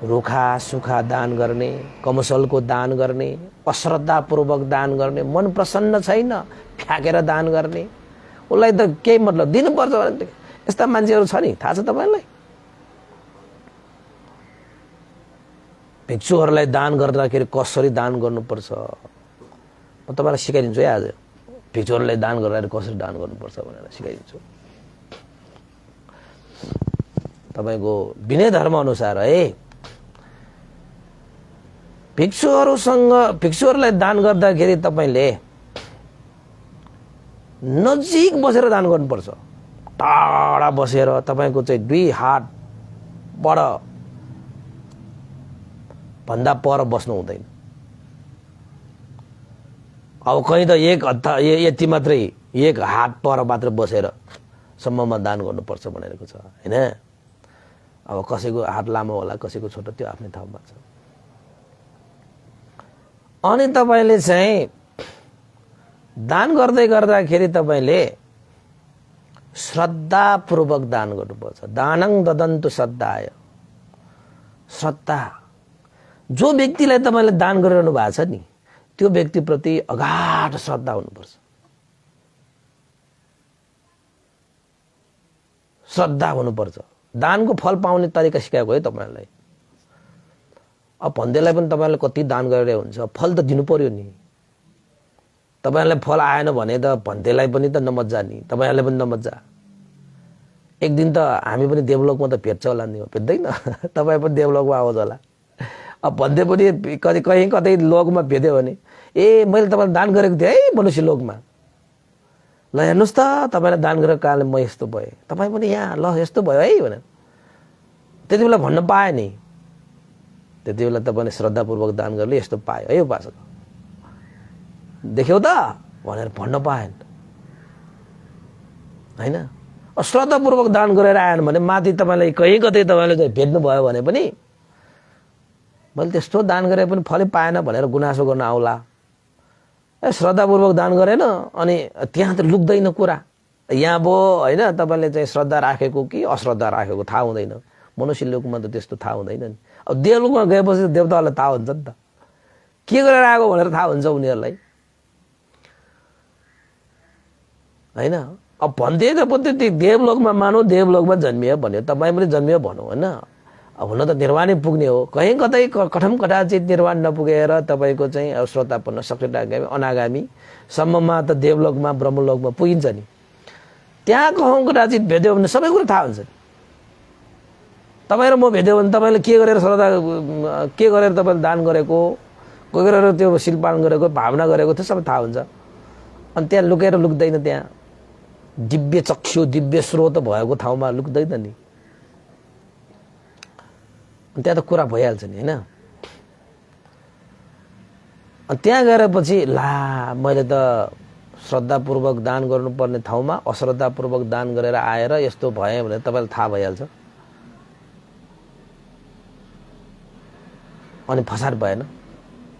रुखा सुखा दान गर्ने, कमसलको दान गर्ने, अश्रद्धापूर्वक दान गर्ने, मन प्रसन्न छैन फ्याकेर दान गर्ने, उसलाई त केही मतलब दिनुपर्छ भने यस्ता मान्छेहरू छ नि, थाहा छ तपाईलाई। भिक्षुहरूलाई दान गर्दाखेरि कसरी दान गर्नुपर्छ म तपाईलाई सिकाइदिन्छु है। आज भिक्षुहरूलाई दान गर्दाखेरि कसरी दान गर्नुपर्छ भनेर सिकाइदिन्छु। तपाईको विनय धर्म अनुसार है, भिक्षुहरूलाई दान गर्दाखेरि तपाईले नजिक बसेर दान गर्नुपर्छ। टाढा बसेर तपाईको चाहिँ 2 हात पर भन्दा पर बस्नु हुँदैन। अब कहीं त एक हत्था यति मात्रै 1 हात पर मात्र बसेर सम्ममा दान गर्नुपर्छ भनेको छ हैन। अब कसैको हात लामो होला, कसैको छोटो, त्यो आफ्नै ठाउँमा छ। अनि तपाईले चाहिँ दान गर्दै गर्दाखेरि तपाईले श्रद्धापूर्वक दान गर्नुपर्छ। दानं ददन्तु श्रद्धाय। श्रद्धा, जो व्यक्तिलाई तपाईले दान गरिरहनु भएको छ नि त्यो व्यक्तिप्रति अगाध श्रद्धा हुनुपर्छ। श्रद्धा हुनुपर्छ। दानको फल पाउने तरिका सिकाएको है तपाईलाई। अब भन्देलाई पनि तपाईले कति दान गरेर हुन्छ, फल त दिनु पर्यो नि। तपाईलाई फल आएन भने त भन्देलाई पनि त नमज्जा नि, तपाईलाई पनि नमज्जा। एक दिन त हामी पनि देवलोकमा त भेट्छ होला नि, भेट्दैन? तपाई पनि देवलोकमा आउँछ होला। अब भन्दै पनि कहीं कतै लोकमा भेट्यो भने ए मैले तपाईलाई दान गरेको थिएँ है मनुष्य लोकमा, ल हेर्नुस् त तपाईलाई दान गरेको कारणले म यस्तो भए, तपाई पनि यहाँ ल यस्तो भयो है भनेर त्यति बेला भन्न पाए नि। त्यति बेला तपाईले श्रद्धापूर्वक दान गर्ले यस्तो पायो है उपासक, देख्यौ त भनेर भन्न पाएन हैन। श्रद्धापूर्वक दान गरेर आएन भने माथि तपाईलाई कहीं कतै तपाईले चाहिँ भेट्नु भयो भने पनि मैले त्यस्तो दान गरे पनि फलै पाएन भनेर गुनासो गर्न आउला। श्रद्धापूर्वक दान गरेन अनि त्यहाँ त लुक्दैन कुरा। यहाँ बो हैन, तपाईले चाहिँ श्रद्धा राखेको कि अश्रद्धा राखेको थाहा हुँदैन। मनुष्य लोकमा त त्यस्तो थाहा हुँदैन नि। अब देवलोकमा गएपछि देवताहरूलाई थाहा हुन्छ नि त, के गरेर आएको भनेर थाहा हुन्छ उनीहरूलाई हैन। अब भन्दै त पत्ते देवलोकमा मानौ देवलोकमा जन्मियो भन्यो, तपाईँ पनि जन्मियो भनौँ हैन। अब हुन त निर्वाणै पुग्ने हो, कहीँ कतै कठम कटाचित निर्वाण नपुगेर तपाईको चाहिँ श्रोतापन्न सक्सेटागामी अनागामी सम्ममा त देवलोकमा ब्रह्मलोकमा पुगिन्छ नि। त्यहाँ कहीँ कटाचित भेट्यो भने सबै कुरा थाहा हुन्छ। तपाईँ र म भेट्यो भने तपाईँले के गरेर श्रद्धा के गरेर तपाईँले दान गरेको, के गरेर त्यो शिल्पालन गरेको, भावना गरेको त्यो सबै थाहा हुन्छ। अनि त्यहाँ लुकेर लुक्दैन, त्यहाँ दिव्य चक्षु दिव्य स्रोत भएको ठाउँमा लुक्दैन नि। त्यहाँ त कुरा भइहाल्छ नि हैन। अनि त्यहाँ गएपछि ला मैले त श्रद्धापूर्वक दान गर्नुपर्ने ठाउँमा अश्रद्धापूर्वक दान गरेर आएर यस्तो भयो भने तपाईलाई थाहा भइहाल्छ अनि फसाद भएन।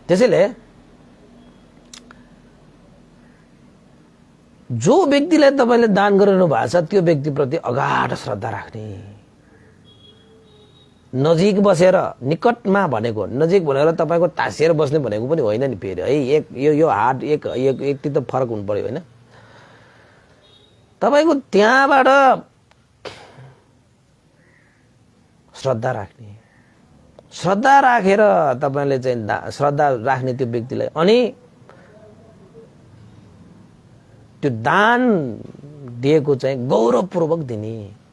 त्यसैले जो व्यक्तिलाई तपाईले दान गरिरहनु भएको छ त्यो व्यक्तिप्रति अगाध श्रद्धा राख्ने। नजिक बसेर निकटमा भनेको नजिक भनेर तपाईको तासिएर बस्ने भनेको पनि होइन नि फेरि है। एक यो हात एक यति त फरक हुनु पर्यो होइन। तपाईको त्यहाँबाट श्रद्धा राख्ने, श्रद्धा राखेर तपाईले चाहिँ श्रद्धा राख्ने त्यो व्यक्तिलाई अनि त्यो दान दिएको चाहिँ गौरवपूर्वक दिने।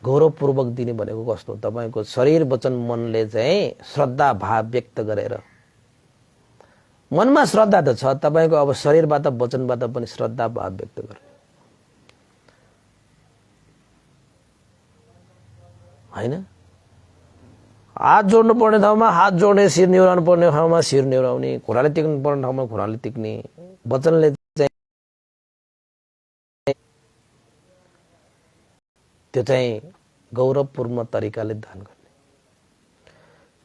गौरवपूर्वक दिने भनेको कस्तो तपाईको शरीर वचन मनले चाहिँ श्रद्धा भाव व्यक्त गरेर मनमा श्रद्धा त छ तपाईको अब शरीरबाट वचनबाट पनि श्रद्धा भाव व्यक्त गर्ने हैन। हात जोड्नु पर्ने ठाउँमा हात जोड्ने, शिर निहुराउनु पर्ने ठाउँमा शिर निहुराउने, घुँडाले टेक्नु पर्ने ठाउँमा घुँडाले टेक्ने, वचनले त्यो चाहिँ गौरवपूर्ण तरिकाले दान गर्ने।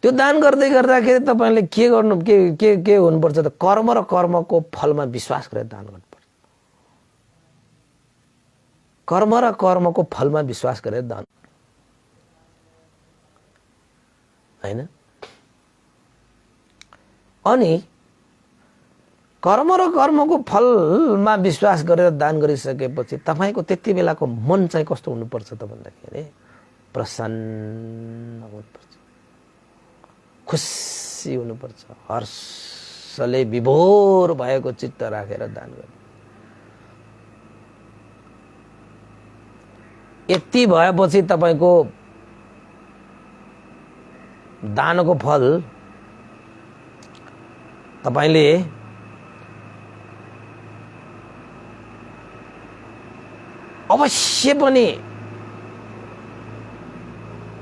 त्यो दान गर्दै गर्दाखेरि तपाईले के गर्नु के हुनुपर्छ त कर्म र कर्मको फलमा विश्वास गरेर दान गर्नुपर्छ। कर्म र कर्मको फलमा विश्वास गरेर दान हैन। अनि कर्म र कर्मको फलमा विश्वास गरेर दान गरिसकेपछि तपाईको त्यति बेलाको मन चाहिँ कस्तो हुनुपर्छ त भन्दाखेरि प्रसन्न हुनुपर्छ, खुसी हुनुपर्छ, हर्षले विभोर भएको चित्त राखेर दान गर्ने। यति भएपछि तपाईको दानको फल तपाईले अवश्य पनि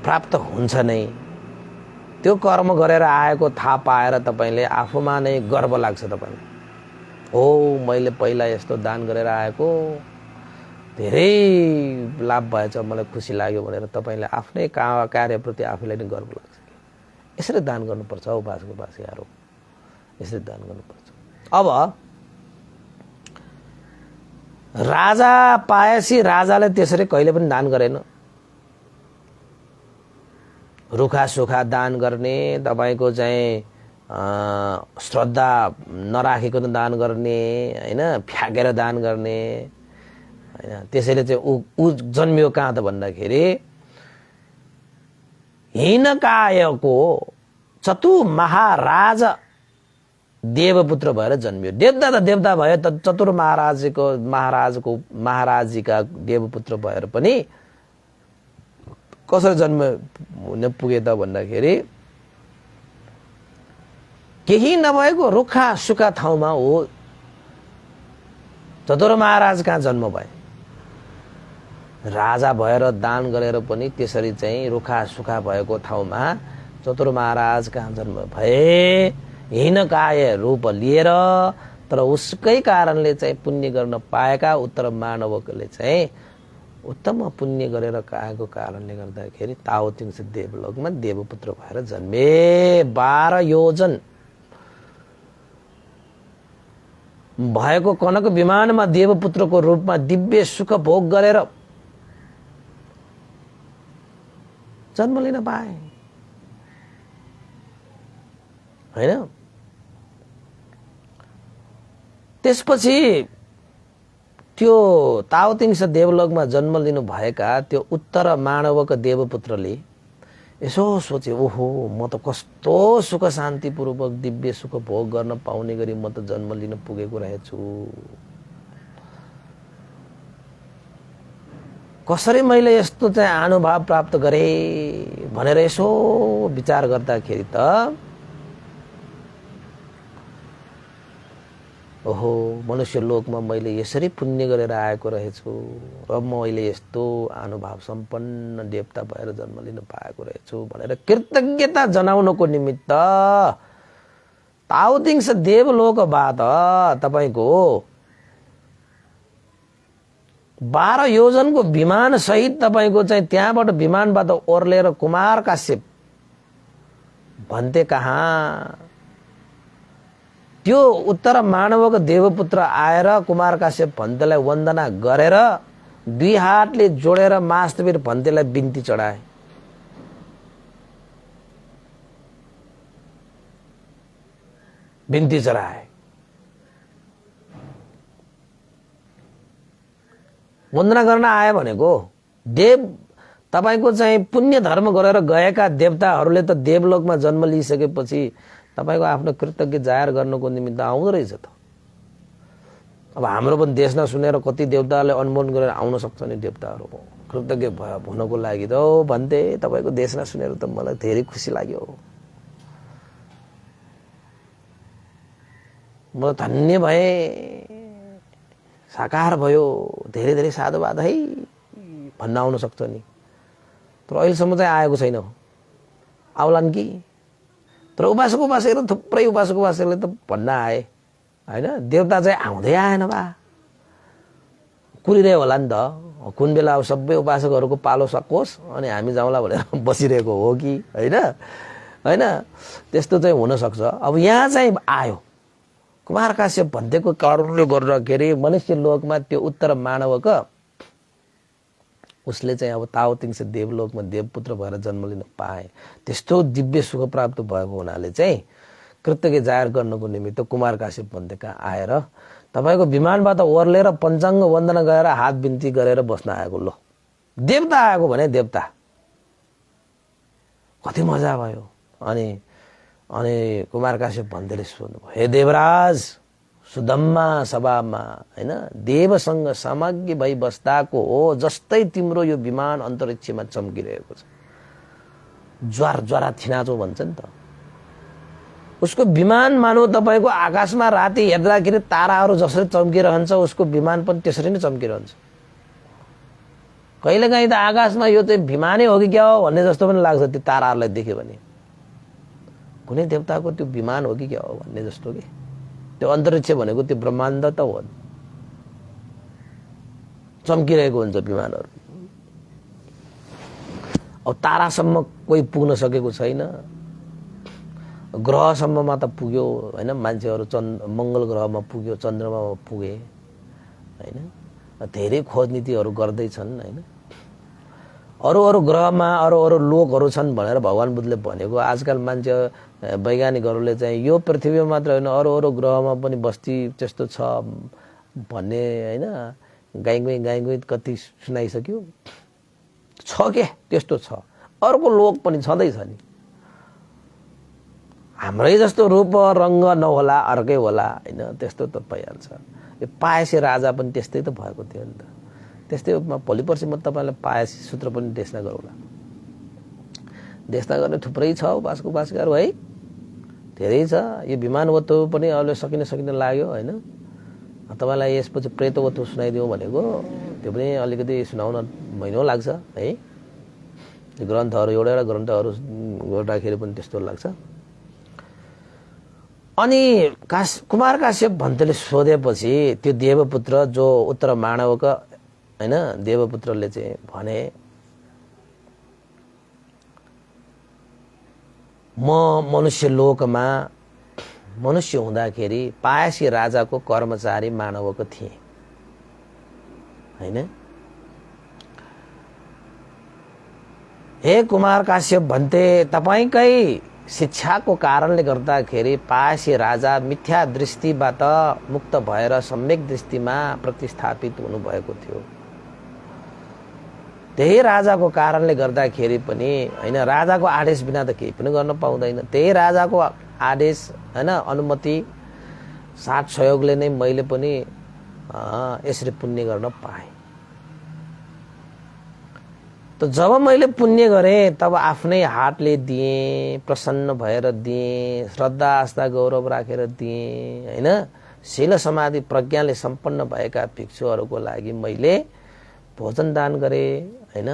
प्राप्त हुन्छ नै। त्यो कर्म गरेर आएको थाहा पाएर तपाईले आफूमा नै गर्व लाग्छ तपाईलाई। हो मैले पहिला यस्तो दान गरेर आएको धेरै लाभ भएछ, मलाई खुसी लाग्यो भनेर तपाईले आफ्नै कार्यप्रति आफूलाई नै गर्व लाग्छ। यसरी दान गर्नुपर्छ हौ भाषाहरू, यसरी दान गर्नुपर्छ। अब राजा पाएपछि राजाले त्यसरी कहिले पनि दान गरेन। रुखा सुखा दान गर्ने, तपाईको चाहिँ श्रद्धा नराखेको दान गर्ने हैन, फ्याकेर दान गर्ने हैन। त्यसैले चाहिँ उ जन्मियो कहाँ त भन्दाखेरि हिनकायको चतु महाराज देवपुत्र भएर जन्मियो। देवता त देवता भयो, त चतुर महाराजीका देवपुत्र भएर पनि कसरी जन्म हुन पुगे त भन्दाखेरि केही नभएको रुखा सुखा ठाउँमा हो चतुर महाराज कहाँ जन्म भए। राजा भएर दान गरेर पनि त्यसरी चाहिँ रुखा सुखा भएको ठाउँमा चतुर महाराज कहाँ जन्म भए। हीनकाय रूप लिएर तर उसकै कारणले चाहिँ पुण्य गर्न पाएका उत्तर मानवकले चाहिँ उत्तम पुण्य गरेर आएको कारणले गर्दाखेरि ताओतिङ देवलोकमा देवपुत्र भएर जन्मे। 12 योजन भएको कनक विमानमा देवपुत्रको रूपमा दिव्य सुख भोग गरेर जन्म लिन पाए हैन। त्यसपछि त्यो ताओतिङ देवलोकमा जन्म लिनु भएका त्यो उत्तर मानवका देवपुत्रले यसो सोचे, ओहो म त कस्तो सुख शान्तिपूर्वक दिव्य सुख भोग गर्न पाउने गरी म त जन्म लिन पुगेको रहेछु। कसरी मैले यस्तो चाहिँ अनुभव प्राप्त गरे भनेर यसो विचार गर्दाखेरि त ओहो मनुष्य लोकमा मैले यसरी पुण्य गरेर आएको रहेछु र मैले यस्तो अनुभव सम्पन्न देवता भएर जन्म लिन पाएको रहेछु भनेर कृतज्ञता जनाउनको निमित्त ताओतिङ्स देवलोकबाट तपाईको 12 योजनको विमान सहित तपाईको चाहिँ त्यहाँबाट विमानबाट ओर्लेर कुमार काश्यप भन्ते कहाँ त्यो उत्तर मानवको देवपुत्र आएर कुमार काश्यप भन्तेलाई वन्दना गरेर 2 हातले जोडेर मास्तवीर भन्तेलाई बिन्ती चढाए। बिन्ती चढाए। वन्दना गर्न आए भनेको देव तपाईको चाहिँ पुण्य धर्म गरेर गएका देवताहरूले त देवलोकमा जन्म लिइसकेपछि तपाईको आफ्नो कृतज्ञ जाहेर गर्नको निमित्त आउँदो रहेछ त। अब हाम्रो पनि देश नसुनेर कति देवताहरूले अनुमोदन गरेर आउन सक्छ नि देवताहरू कृतज्ञ हुनको लागि त भन्थे तपाईको देश नसुनेर त मलाई धेरै खुसी लाग्यो। म धन्य भए साकार भयो धेरै धेरै साधुवाद है भन्न आउन सक्छ नि। तर अहिलेसम्म चाहिँ आएको छैन। आउलान् कि तर उपासकले थुप्रै उपासकले त भन्न आए हैन देवता चाहिँ आउँदै आएन बा कुरिरहे होला नि त कुन बेला अब सबै उपासकहरूको पालो सकोस् अनि हामी जाउँला भनेर बसिरहेको हो कि हैन हैन त्यस्तो चाहिँ हुन सक्छ। अब यहाँ चाहिँ आयो कुमार काश्यप भन्तेको कारणले गर्दाखेरि मनुष्य लोकमा त्यो उत्तर मानवका उसले चाहिँ अब ताओतिङ्स देवलोकमा देवपुत्र भएर जन्म लिन पाए। त्यस्तो दिव्य सुख प्राप्त भएको हुनाले चाहिँ कृतज्ञ जाहेर गर्नको निमित्त कुमार काश्यप भन्तेका आएर तपाईको विमानबाट ओर्लेर पञ्चाङ्ग वन्दना गरेर हात बिन्ती गरेर बस्न आएको। लो देवता आएको भने देवता कति मजा भयो। अनि कुमार काश्यप भन्तेले सोध्नुभयो हे देवराज सुदम्मा सभामा हैन देवसँग समग्र भई बस्दाको हो जस्तै तिम्रो यो विमान अन्तरिक्षमा चम्किरहेको छ। ज्वारा थिनाचो भन्छ नि त उसको विमान मानव तपाईको आकाशमा राति हेर्दाखेरि ताराहरू जसरी चम्किरहन्छ उसको विमान पनि त्यसरी नै चम्किरहन्छ। कहिलेकाहीँ त आकाशमा यो चाहिँ विमानै हो कि क्या हो भन्ने जस्तो पनि लाग्छ त्यो ताराहरूलाई देख्यो भने कुनै देवताको त्यो विमान हो कि क्या हो भन्ने जस्तो के त्यो अन्तरिक्ष भनेको त्यो ब्रह्माण्ड त हो चम्किरहेको हुन्छ विमानहरू। अब तारासम्म कोही पुग्न सकेको छैन ग्रहसम्ममा त पुग्यो हैन मान्छेहरू मंगल ग्रहमा पुग्यो चन्द्रमामा पुगे हैन धेरै खोज नीतिहरू गर्दै छन् हैन अरु ग्रहमा अरु लोकहरू छन् भनेर भगवान बुद्धले भनेको। आजकल मान्छे वैज्ञानिकहरूले चाहिँ यो पृथ्वीमा मात्र हैन अरु ग्रहमा पनि बस्ती त्यस्तो छ भन्ने हैन गाइगुई कति सुनाइसक्यो छ के त्यस्तो छ अर्को लोक पनि छँदै छ नि। हाम्रै जस्तो रूप रंग नहोला अर्कै होला हैन त्यस्तो त भइहाल्छ। यो पायसी राजा पनि त्यस्तै त भएको थियो नि त। त्यस्तै भोलि पर्सि म तपाईलाई पायसी सूत्र पनि देशना गरौँला। देशना गर्ने थुप्रै छ उपासकहरू है धेरै छ। यो विमानवत्व पनि अहिले सकिन लाग्यो हैन तपाईलाई यसपछि प्रेतवत्व सुनाइदियो भनेको त्यो पनि अलिकति सुनाउन महिनौ लाग्छ है। ग्रन्थहरू एउटा ग्रन्थहरू गर्दाखेरि पनि त्यस्तो लाग्छ। अनि कुमार काश्यप भन्तेले सोधेपछि त्यो देवपुत्र जो उत्तर मानवका हैन देवपुत्रले चाहिँ भने म मनुष्य लोकमा मनुष्य हुँदाखेरि पायसी राजाको कर्मचारी मानवको थिए हैन। हे कुमार काश्यप भन्ते तपाईकै शिक्षाको कारणले गर्दाखेरि पायसी राजा मिथ्या दृष्टिबाट मुक्त भएर सम्यक दृष्टिमा प्रतिस्थापित हुनुभएको थियो। त्यही राजाको कारणले गर्दाखेरि पनि हैन राजाको आदेश बिना त केही पनि गर्न पाउँदैन। त्यही राजाको आदेश हैन अनुमति साथ सहयोगले नै मैले पनि यसरी पुण्य गर्न पाएँ। त जब मैले पुण्य गरेँ तब आफ्नै हातले दिएँ प्रसन्न भएर दिएँ श्रद्धा आस्था गौरव राखेर दिएँ हैन। शील समाधि प्रज्ञाले सम्पन्न भएका भिक्षुहरूको लागि मैले भोजन दान गरेँ हैन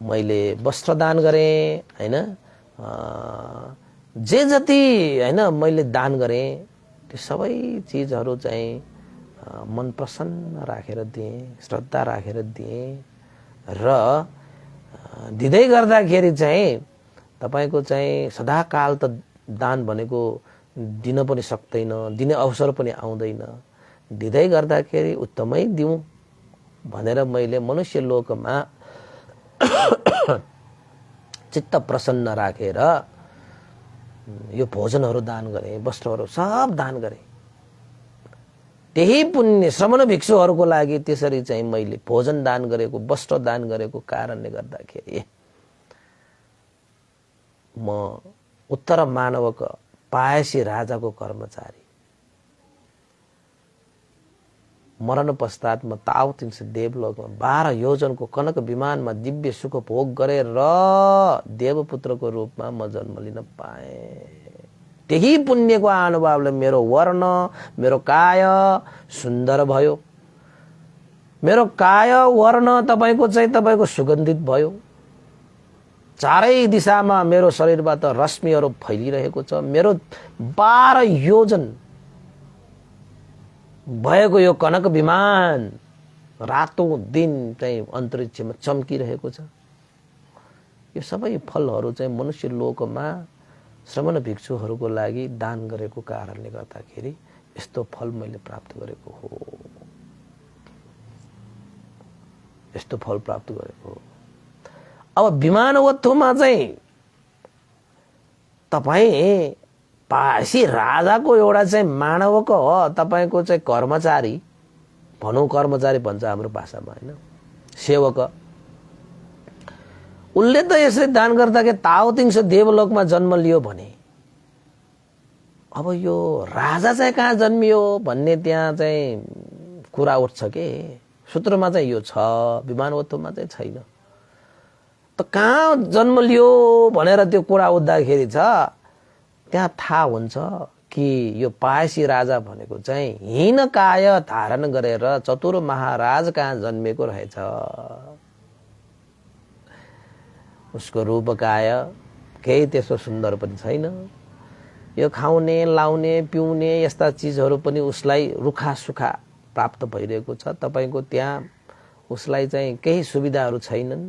मैले वस्त्र दान गरेँ हैन जे जति हैन मैले दान गरेँ त्यो सबै चिजहरू चाहिँ मन प्रसन्न राखेर दिएँ, श्रद्धा राखेर दिएँ र दिँदै गर्दाखेरि चाहिँ तपाईको चाहिँ सदाकाल त दान भनेको दिन पनि सक्दैन, दिने अवसर पनि आउँदैन। दिँदै गर्दाखेरि उत्तमै दिउँ भनेर मैले मनुष्य लोकमा चित्त प्रसन्न राखेर यो भोजनहरू दान गरे, वस्त्रहरू सब दान गरे। त्यही पुण्य श्रमण भिक्षुहरूको लागि त्यसरी चाहिँ मैले भोजन दान गरेको, वस्त्र दान गरेको कारणले गर्दाखेरि म उत्तर मानवक पायसी राजाको कर्मचारी, मरण पश्चात म तावतिंश देवलोकमा 12 योजनको कनक विमानमा दिव्य सुख भोग गरेर देवपुत्रको रूपमा म जन्म लिन पाएँ। त्यही पुण्यको अनुभवले मेरो वर्ण, मेरो काय सुन्दर भयो, मेरो काय वर्ण तपाईको चाहिँ तपाईको सुगन्धित भयो। चारै दिशामा मेरो शरीरबाट रश्मिहरू फैलिरहेको छ। मेरो 12 योजन भएको यो कनक विमान रातों दिन चाहिँ अन्तरिक्षमा चम्किरहेको छ। यो सबै फलहरू चाहिँ मनुष्य लोकमा श्रमण भिक्षुहरूको लागि दान गरेको कारणले गर्दाखेरि यस्तो फल मैले प्राप्त गरेको हो, यस्तो फल प्राप्त गरेको हो। अब विमानवत्वमा चाहिँ तपाईं पासी राजाको एउटा चाहिँ मानवको हो, तपाईको चाहिँ कर्मचारी भनौं, कर्मचारी भन्छ हाम्रो भाषामा हैन, सेवक। उनले त यसरी दान गर्दाखेरि तावतिंश देवलोकमा जन्म लियो भने अब यो राजा चाहिँ कहाँ जन्मियो भन्ने त्यहाँ चाहिँ कुरा उठ्छ के। सूत्रमा चाहिँ यो छ, विमानवत्वमा चाहिँ छैन। त कहाँ जन्म लियो भनेर त्यो कुरा उठ्दाखेरि छ त्यहाँ थाहा हुन्छ कि यो पायसी राजा भनेको चाहिँ हीन काय धारण गरेर चतुर महाराज कहाँ जन्मेको रहेछ। उसको रूप काय केही त्यसो सुन्दर पनि छैन। यो खाउने, लाउने, पिउने यस्ता चीजहरू पनि उसलाई रुखा सुखा प्राप्त भइरहेको छ। तपाईको त्यहाँ उसलाई चाहिँ केही सुविधाहरू छैनन्।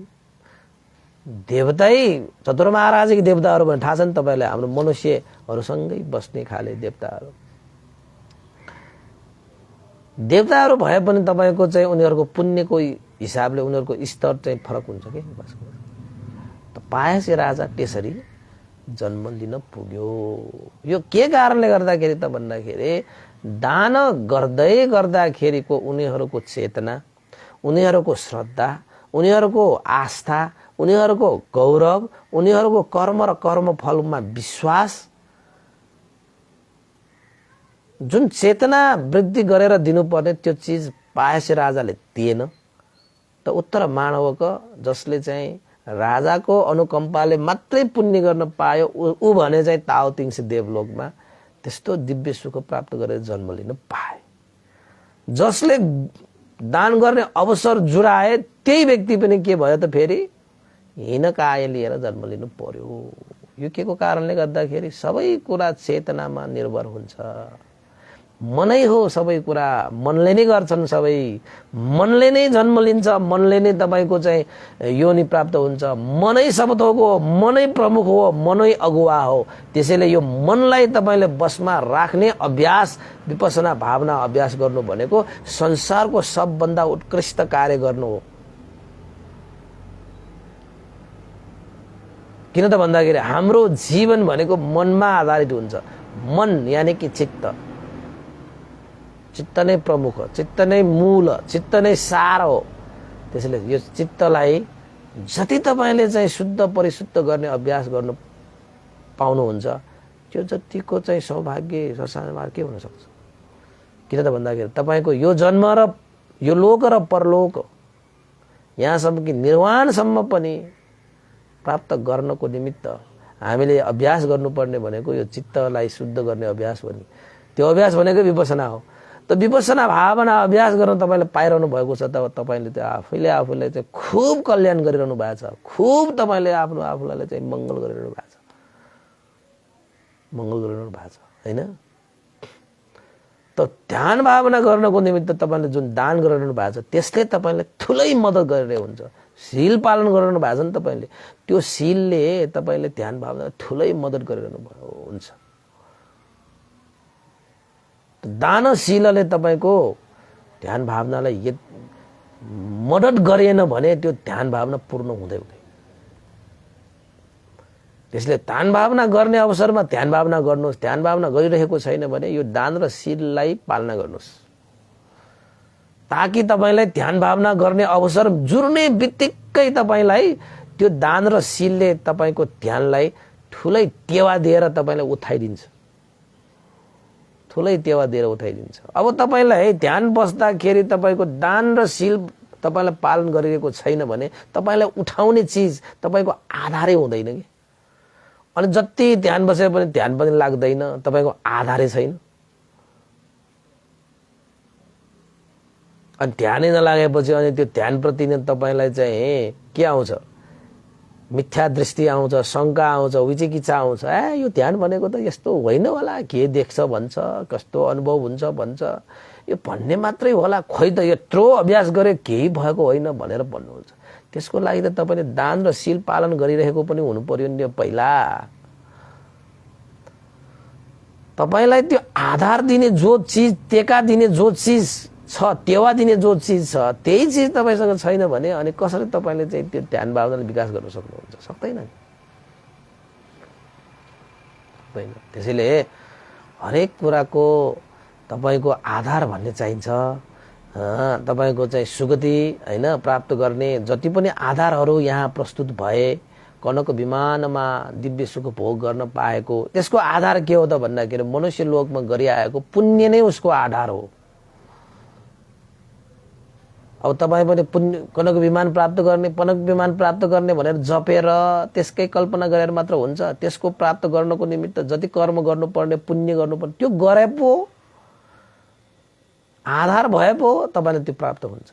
देवतै चतुर महाराजकी देवताहरू भने थाहा छ नि तपाईलाई, हाम्रो मनुष्यहरूसँगै बस्ने खाले देवताहरू। देवताहरू भए पनि तपाईको चाहिँ उनीहरूको पुण्यको हिसाबले उनीहरूको स्तर चाहिँ फरक हुन्छ के। त पायसी राजा त्यसरी जन्म लिन पुग्यो। यो के कारणले गर्दाखेरि त भन्दाखेरि दान गर्दै गर्दाखेरिको उनीहरूको चेतना, उनीहरूको श्रद्धा, उनीहरूको आस्था, उनीहरूको गौरव, उनीहरूको कर्म र कर्मफलमा विश्वास, जुन चेतना वृद्धि गरेर दिनुपर्ने त्यो चीज पायसी राजाले दिएन। त उत्तर मानवको जसले चाहिँ राजाको अनुकम्पाले मात्रै पुण्य गर्न पायो ऊ भने चाहिँ तावतिंश देवलोकमा त्यस्तो दिव्य सुख प्राप्त गरेर जन्म लिन पाए। जसले दान गर्ने अवसर जुराए त्यही व्यक्ति पनि के भयो त फेरि हीन काय लिएर जन्म लिनु पर्यो। यो के को कारणले गर्दाखेरि सबै कुरा चेतनामा निर्भर हुन्छ। मनै हो सबै कुरा, मनले नै गर्छन् सबै। मनले नै जन्म लिन्छ, मनले नै तपाईको चाहिँ योनि प्राप्त हुन्छ। मनै सब थोक हो, मनै प्रमुख हो, मनै अगुवा हो। त्यसैले यो मनलाई तपाईले बसमा राख्ने अभ्यास, विपसना भावना अभ्यास गर्नु भनेको संसारको सबभन्दा उत्कृष्ट कार्य गर्नु हो। किन त भन्दाखेरि हाम्रो जीवन भनेको मनमा आधारित हुन्छ। मन यानी कि चित्त, चित्त नै प्रमुख हो, चित्त नै मूल, चित्त नै सार हो। त्यसैले यो चित्तलाई जति तपाईले चाहिँ शुद्ध परिशुद्ध गर्ने अभ्यास गर्नु पाउनुहुन्छ त्यो जतिको चाहिँ सौभाग्य संसारमा के हुन सक्छ। किन त भन्दाखेरि तपाईको यो जन्म र यो लोक र परलोक यहाँसम्म कि निर्वाणसम्म पनि प्राप्त गर्नको निमित्त हामीले अभ्यास गर्नुपर्ने भनेको यो चित्तलाई शुद्ध गर्ने अभ्यास हो नि। त्यो अभ्यास भनेको विपसना हो। त विपसना भावना अभ्यास गर्न तपाईले पाइरहनु भएको छ। तब तपाईले त्यो आफूले चाहिँ खूब कल्याण गरिरहनु भएको छ। खूब तपाईले आफूलाई चाहिँ मंगल गरिरहनु भएको छ। मङ्गल गरिरहनु भएको छ होइन। त ध्यान भावना गर्नको निमित्त तपाईँले जुन दान गरिरहनु भएको छ त्यसले तपाईँलाई ठुलै मद्दत गरिरहेको हुन्छ। शील पालन गरिरहनु भएको छ नि तपाईँले, त्यो शीलले तपाईँले ध्यान भावना ठुलै मद्दत गरिरहनु हुन्छ। दानशीलले तपाईँको ध्यान भावनालाई मद्दत गरेन भने त्यो ध्यान भावना पूर्ण हुँदै हुँदैन। त्यसले ध्यान भावना गर्ने अवसरमा ध्यान भावना गर्नुहोस्। ध्यान भावना गरिरहेको छैन भने यो दान र शीललाई पालना गर्नुहोस्, ताकि तपाईँलाई ध्यान भावना गर्ने अवसर जुर्ने बित्तिकै तपाईँलाई त्यो दान र शीलले तपाईँको ध्यानलाई ठुलै टेवा दिएर तपाईँलाई उठाइदिन्छ, ठुलै टेवा दिएर उठाइदिन्छ। अब तपाईँलाई ध्यान बस्दाखेरि तपाईँको दान र शील तपाईँलाई पालन गरिरहेको छैन भने तपाईँलाई उठाउने चिज तपाईँको आधारै हुँदैन कि। अनि जति ध्यान बसे पनि ध्यान पनि लाग्दैन, तपाईँको आधारै छैन। अनि ध्यानै नलागेपछि अनि त्यो ध्यानप्रति नै तपाईँलाई चाहिँ के आउँछ, मिथ्या दृष्टि आउँछ, शङ्का आउँछ, विचिकित्सा आउँछ। यो ध्यान भनेको त यस्तो होइन होला, के देख्छ भन्छ, कस्तो अनुभव हुन्छ भन्छ, यो भन्ने मात्रै होला, खोइ त यत्रो अभ्यास गरे केही भएको होइन भनेर भन्नुहुन्छ। त्यसको लागि त तपाईँले दान र शील पालन गरिरहेको पनि हुनु पर्यो नि। पहिला तपाईँलाई त्यो आधार दिने जो चिज, टेका दिने जो चिज छ, टेवा दिने जो चिज छ, त्यही चिज तपाईँसँग छैन भने अनि कसरी तपाईँले चाहिँ त्यो ध्यान भावनाले विकास गर्न सक्नुहुन्छ? सक्दैन नि, सक्दैन। त्यसैले हरेक कुराको तपाईँको आधार भन्ने चाहिन्छ। तपाईँको चाहिँ सुगति होइन प्राप्त गर्ने जति पनि आधारहरू यहाँ प्रस्तुत भए, कनको विमानमा दिव्य सुख भोग गर्न पाएको, त्यसको आधार के हो त भन्दाखेरि मनुष्य लोकमा गरिआएको पुण्य नै उसको आधार हो। अब तपाईँ पनि पुण्य कनक विमान प्राप्त गर्ने, पनक विमान प्राप्त गर्ने भनेर जपेर त्यसकै कल्पना गरेर मात्र हुन्छ। त्यसको प्राप्त गर्नको निमित्त जति कर्म गर्नुपर्ने, पुण्य गर्नुपर्ने, त्यो गरे पो, आधार भए पो तपाईँले त्यो प्राप्त हुन्छ।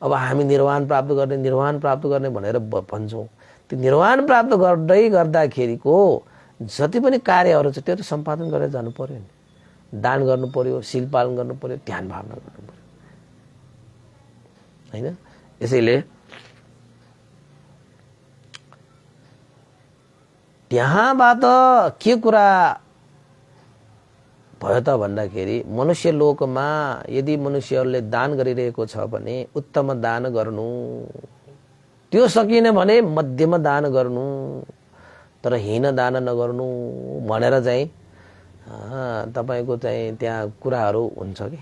अब हामी निर्वाण प्राप्त गर्ने भनेर भन्छौँ। त्यो निर्वाण प्राप्त गर्दै गर्दाखेरिको जति पनि कार्यहरू छ त्यो त सम्पादन गरेर जानु पर्यो नि। दान गर्नु पर्यो, शील पालन गर्नु पर्यो, ध्यान भावना गर्नु पर्यो हैन। यसैले त्यहाँबाट के कुरा भयो त भन्दाखेरि मनुष्य लोकमा यदि मनुष्यहरूले दान गरिरहेको छ भने उत्तम दान गर्नु, त्यो सकिने भने मध्यम दान गर्नु, तर हीन दान नगर्नु भनेर चाहिँ तपाईको चाहिँ त्यहाँ कुराहरू हुन्छ कि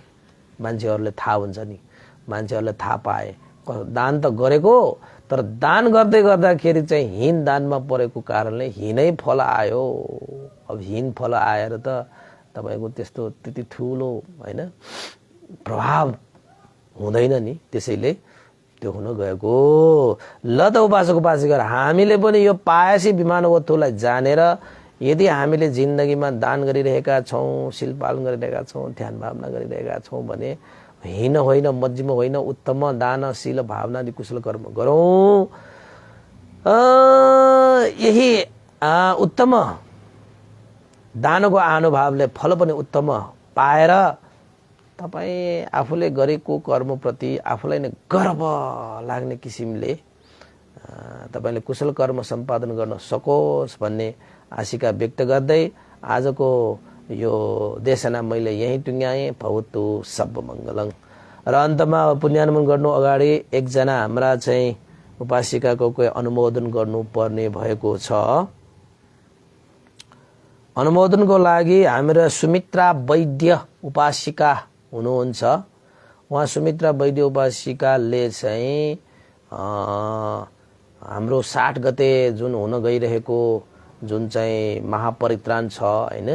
मान्छेहरूले थाहा हुन्छ नि। मान्छेहरूले थाहा पाए दान त गरेको, तर दान गर्दै गर्दाखेरि चाहिँ हीन दानमा परेको कारणले हीनै फल आयो। अब हीन फल आएर त तपाईको त्यस्तो त्यति ठुलो हैन प्रभाव हुँदैन नि। त्यसैले त्यो हुन गएको। ल त उपासक उपासिका, हामीले पनि यो पायासी विमानवत्वलाई जानेर यदि हामीले जिन्दगीमा दान गरिरहेका छौं, शील पालन गरिरहेका छौं, ध्यान भावना गरिरहेका छौं भने हीन होइन, मध्यम होइन, उत्तम दान शील भावना आदि कुशल कर्म गरौं। यही उत्तम दानको अनुभवले फल पनि उत्तम पाएर तपाईं आफूले गरेको कर्मप्रति आफूलाई नै गर्व लाग्ने किसिमले तपाईले कुशल कर्म सम्पादन गर्न सकोस् भन्ने आशिका व्यक्त गर्दै आजको यो देशना मैले यही टुङ्ग्याएँ। भवतु सब मङ्गलङ। र अन्तमा पुण्यानुमोदन गर्नु अगाडि एकजना हाम्रा चाहिँ उपासिकाको कोही अनुमोदन गर्नु पर्ने भएको छ। अनुमोदनको लागि हाम्रो सुमित्रा वैद्य उपासिका हुनुहुन्छ। उहाँ सुमित्रा वैद्य उपासिकाले चाहिँ हाम्रो 60 गते जुन हुन गइरहेको जुन चाहिँ महापरित्राण छ हैन,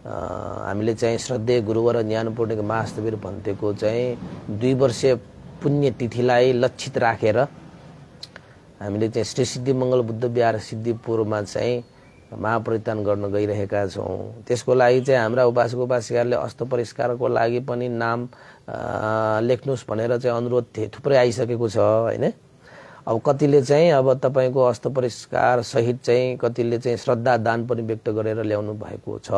हामीले चाहिँ श्रद्धेय गुरुवर ज्ञानपूर्णिका महास्तवीर भन्तेको चाहिँ 2 वर्षीय पुण्य तिथिलाई लक्षित राखेर हामीले चाहिँ श्री सिद्धि मङ्गल बुद्ध विहार सिद्धिपुरमा चाहिँ महापरित्राण गर्न गइरहेका छौं। त्यसको लागि चाहिँ हाम्रा उपासक उपासिकाले अस्त परिष्कारको लागि पनि नाम लेख्नुस् भनेर चाहिँ अनुरोध थुप्रै आइसकेको छ हैन। अब कतिले चाहिँ अब तपाईको हस्त परिष्कार सहित चाहिँ कतिले चाहिँ श्रद्धा दान पनि व्यक्त गरेर ल्याउनु भएको छ।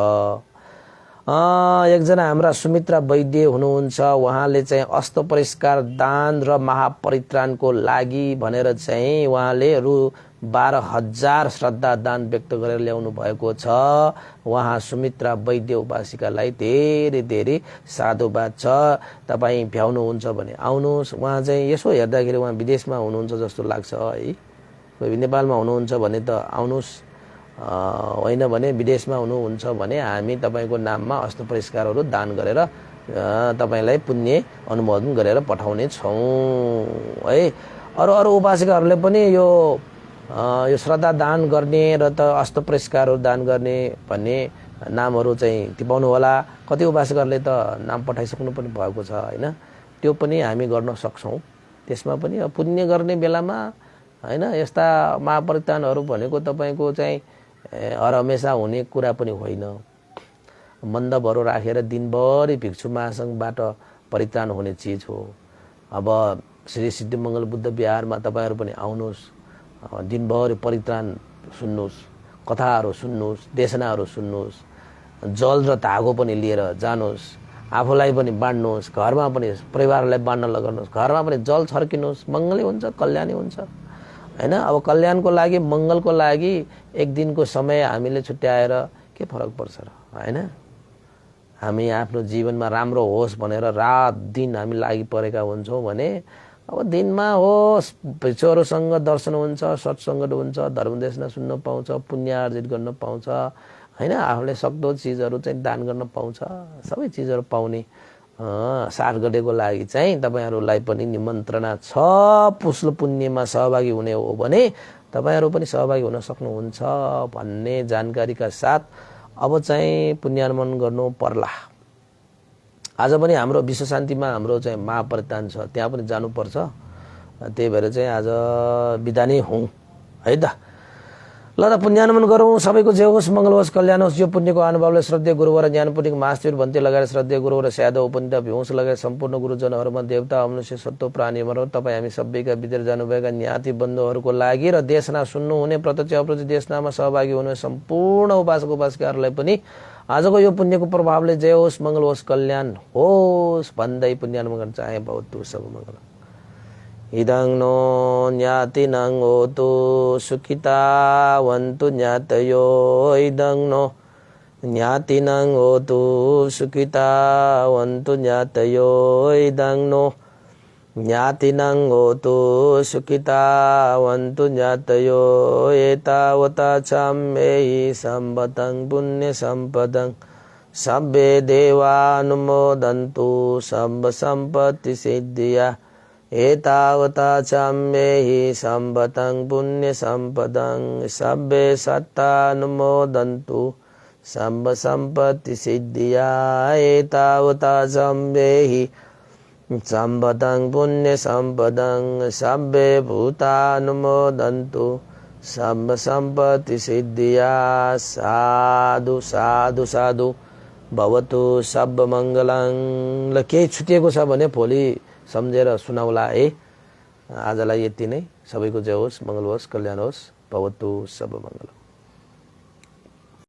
एकजना हाम्रा सुमित्रा वैद्य हुनुहुन्छ, उहाँले चाहिँ अस्त परिष्कार दान र महापरित्राणको लागि भनेर चाहिँ उहाँले रु 12,000 श्रद्धा दान व्यक्त गरेर ल्याउनु भएको छ। उहाँ सुमित्रा वैद्य उपासिकालाई धेरै धेरै साधुवाद छ। तपाईँ भ्याउनुहुन्छ भने आउनुहोस्। उहाँ चाहिँ यसो हेर्दाखेरि उहाँ विदेशमा हुनुहुन्छ जस्तो लाग्छ है। कोही नेपालमा हुनुहुन्छ भने त आउनुहोस्, होइन भने विदेशमा हुनुहुन्छ भने हामी तपाईँको नाममा अस्त परिष्कारहरू दान गरेर तपाईँलाई पुण्य अनुमोदन गरेर पठाउने छौँ है। अरू उपासिकाहरूले पनि यो श्रद्धा दान गर्ने र त अस्त परिष्कारहरू दान गर्ने भन्ने नामहरू चाहिँ टिपाउनु होला। कति उपासकहरूले त नाम पठाइसक्नु पनि भएको छ होइन। त्यो पनि हामी गर्न सक्छौँ। त्यसमा पनि पुण्य गर्ने बेलामा होइन यस्ता महापरित्राणहरू भनेको तपाईँको चाहिँ हरहमेशा हुने कुरा पनि होइन। मन्दबहरू राखेर दिनभरि भिक्षु महासङ्घबाट परित्राण हुने चिज हो। अब श्री सिद्धिमङ्गल बुद्ध विहारमा तपाईँहरू पनि आउनुहोस्, दिनभरि परित्राण सुन्नुहोस्, कथाहरू सुन्नुहोस्, देशनाहरू सुन्नुहोस्, जल र धागो पनि लिएर जानुहोस्, आफूलाई पनि बाँड्नुहोस्, घरमा पनि परिवारलाई बाँड्न लगाउनुहोस्, घरमा पनि जल छर्किनुहोस्, मङ्गलै हुन्छ, कल्याणै हुन्छ होइन। अब कल्याणको लागि मङ्गलको लागि एक दिनको समय हामीले छुट्याएर के फरक पर्छ र होइन। हामी आफ्नो जीवनमा राम्रो होस् भनेर रात दिन हामी लागि परेका हुन्छौँ भने अब दिनमा होस् भिक्षुहरूसँग दर्शन हुन्छ, सत्सङ्ग हुन्छ, धर्मदेशना सुन्न पाउँछ, पुण्य आर्जित गर्न पाउँछ होइन। आफूले सक्दो चिजहरू चाहिँ दान गर्न पाउँछ, सबै चिजहरू पाउने साथ गरेको लागि चाहिँ तपाईँहरूलाई पनि निमन्त्रणा छ। पुष्ल पुण्यमा सहभागी हुने हो भने तपाईँहरू पनि सहभागी हुन सक्नुहुन्छ भन्ने जानकारीका साथ अब चाहिँ पुण्यानुमोदन गर्नु पर्ला। आज पनि हाम्रो विश्व शान्तिमा हाम्रो चाहिँ महापरित्राण छ, त्यहाँ पनि जानुपर्छ। त्यही भएर चाहिँ आज बिदा नै हौँ है त। ल त पुण्यानुमोदन गरौँ। सबैको जय होस्, मङ्गल होस्, कल्याण होस्। यो पुण्यको अनुभवले श्रद्धेय गुरुवर ज्ञान पुण्यको महाशिर भन्ते लगाएर श्रद्धेय गुरुवर स्यादव उपनिता भिउस लगाएर सम्पूर्ण गुरुजनहरूमा देवता मनुष्य सत्व प्राणीहरू तपाईँ हामी सबैका बितेर जानुभएका ज्ञाति बन्धुहरूको लागि र देशना सुन्नुहुने प्रत्यक्ष अप्रत्यक्ष देशनामा सहभागी हुने सम्पूर्ण उपासक उपासिकाहरूलाई पनि आजको यो पुण्यको प्रभावले जय होस्, मङ्गल होस्, कल्याण होस् भन्दै पुण्यानुमोदन चाहे भवतु सब मङ्गल। इदं नो ज्ञातिनं होतु सुखितावन्तु ज्ञातयो। इदं नो ज्ञातिनं होतु सुखितावन्तु ज्ञातयो। इदं नो ज्ञातिनं होतु सुखितावन्तु ज्ञातयो। एतावता चाम्येहि सम्पदं पुण्यसम्पदं सब्बे देवानुमोदन्तु सब सम्पत्तिसिद्धिया। एतावता चाम्येहि सम्पदं पुण्यसम्पदं सब्बे सत्तानुमोदन्तु सब सम्पत्तिसिद्धिया। एतावता चाम्येहि सम्पदं पुण्यसम्पदं सब्बे भूतानुमोदन्तु सब सम्पत्तिसिद्धिया। साधु साधु साधु भवतु सब मङ्गलं। ल केही छुटिएको छ भने भोलि सम्झेर सुनाउला है। आजलाई यति नै। सबैको जय होस्, मङ्गल होस्, कल्याण होस्, भवतु सब मङ्गल।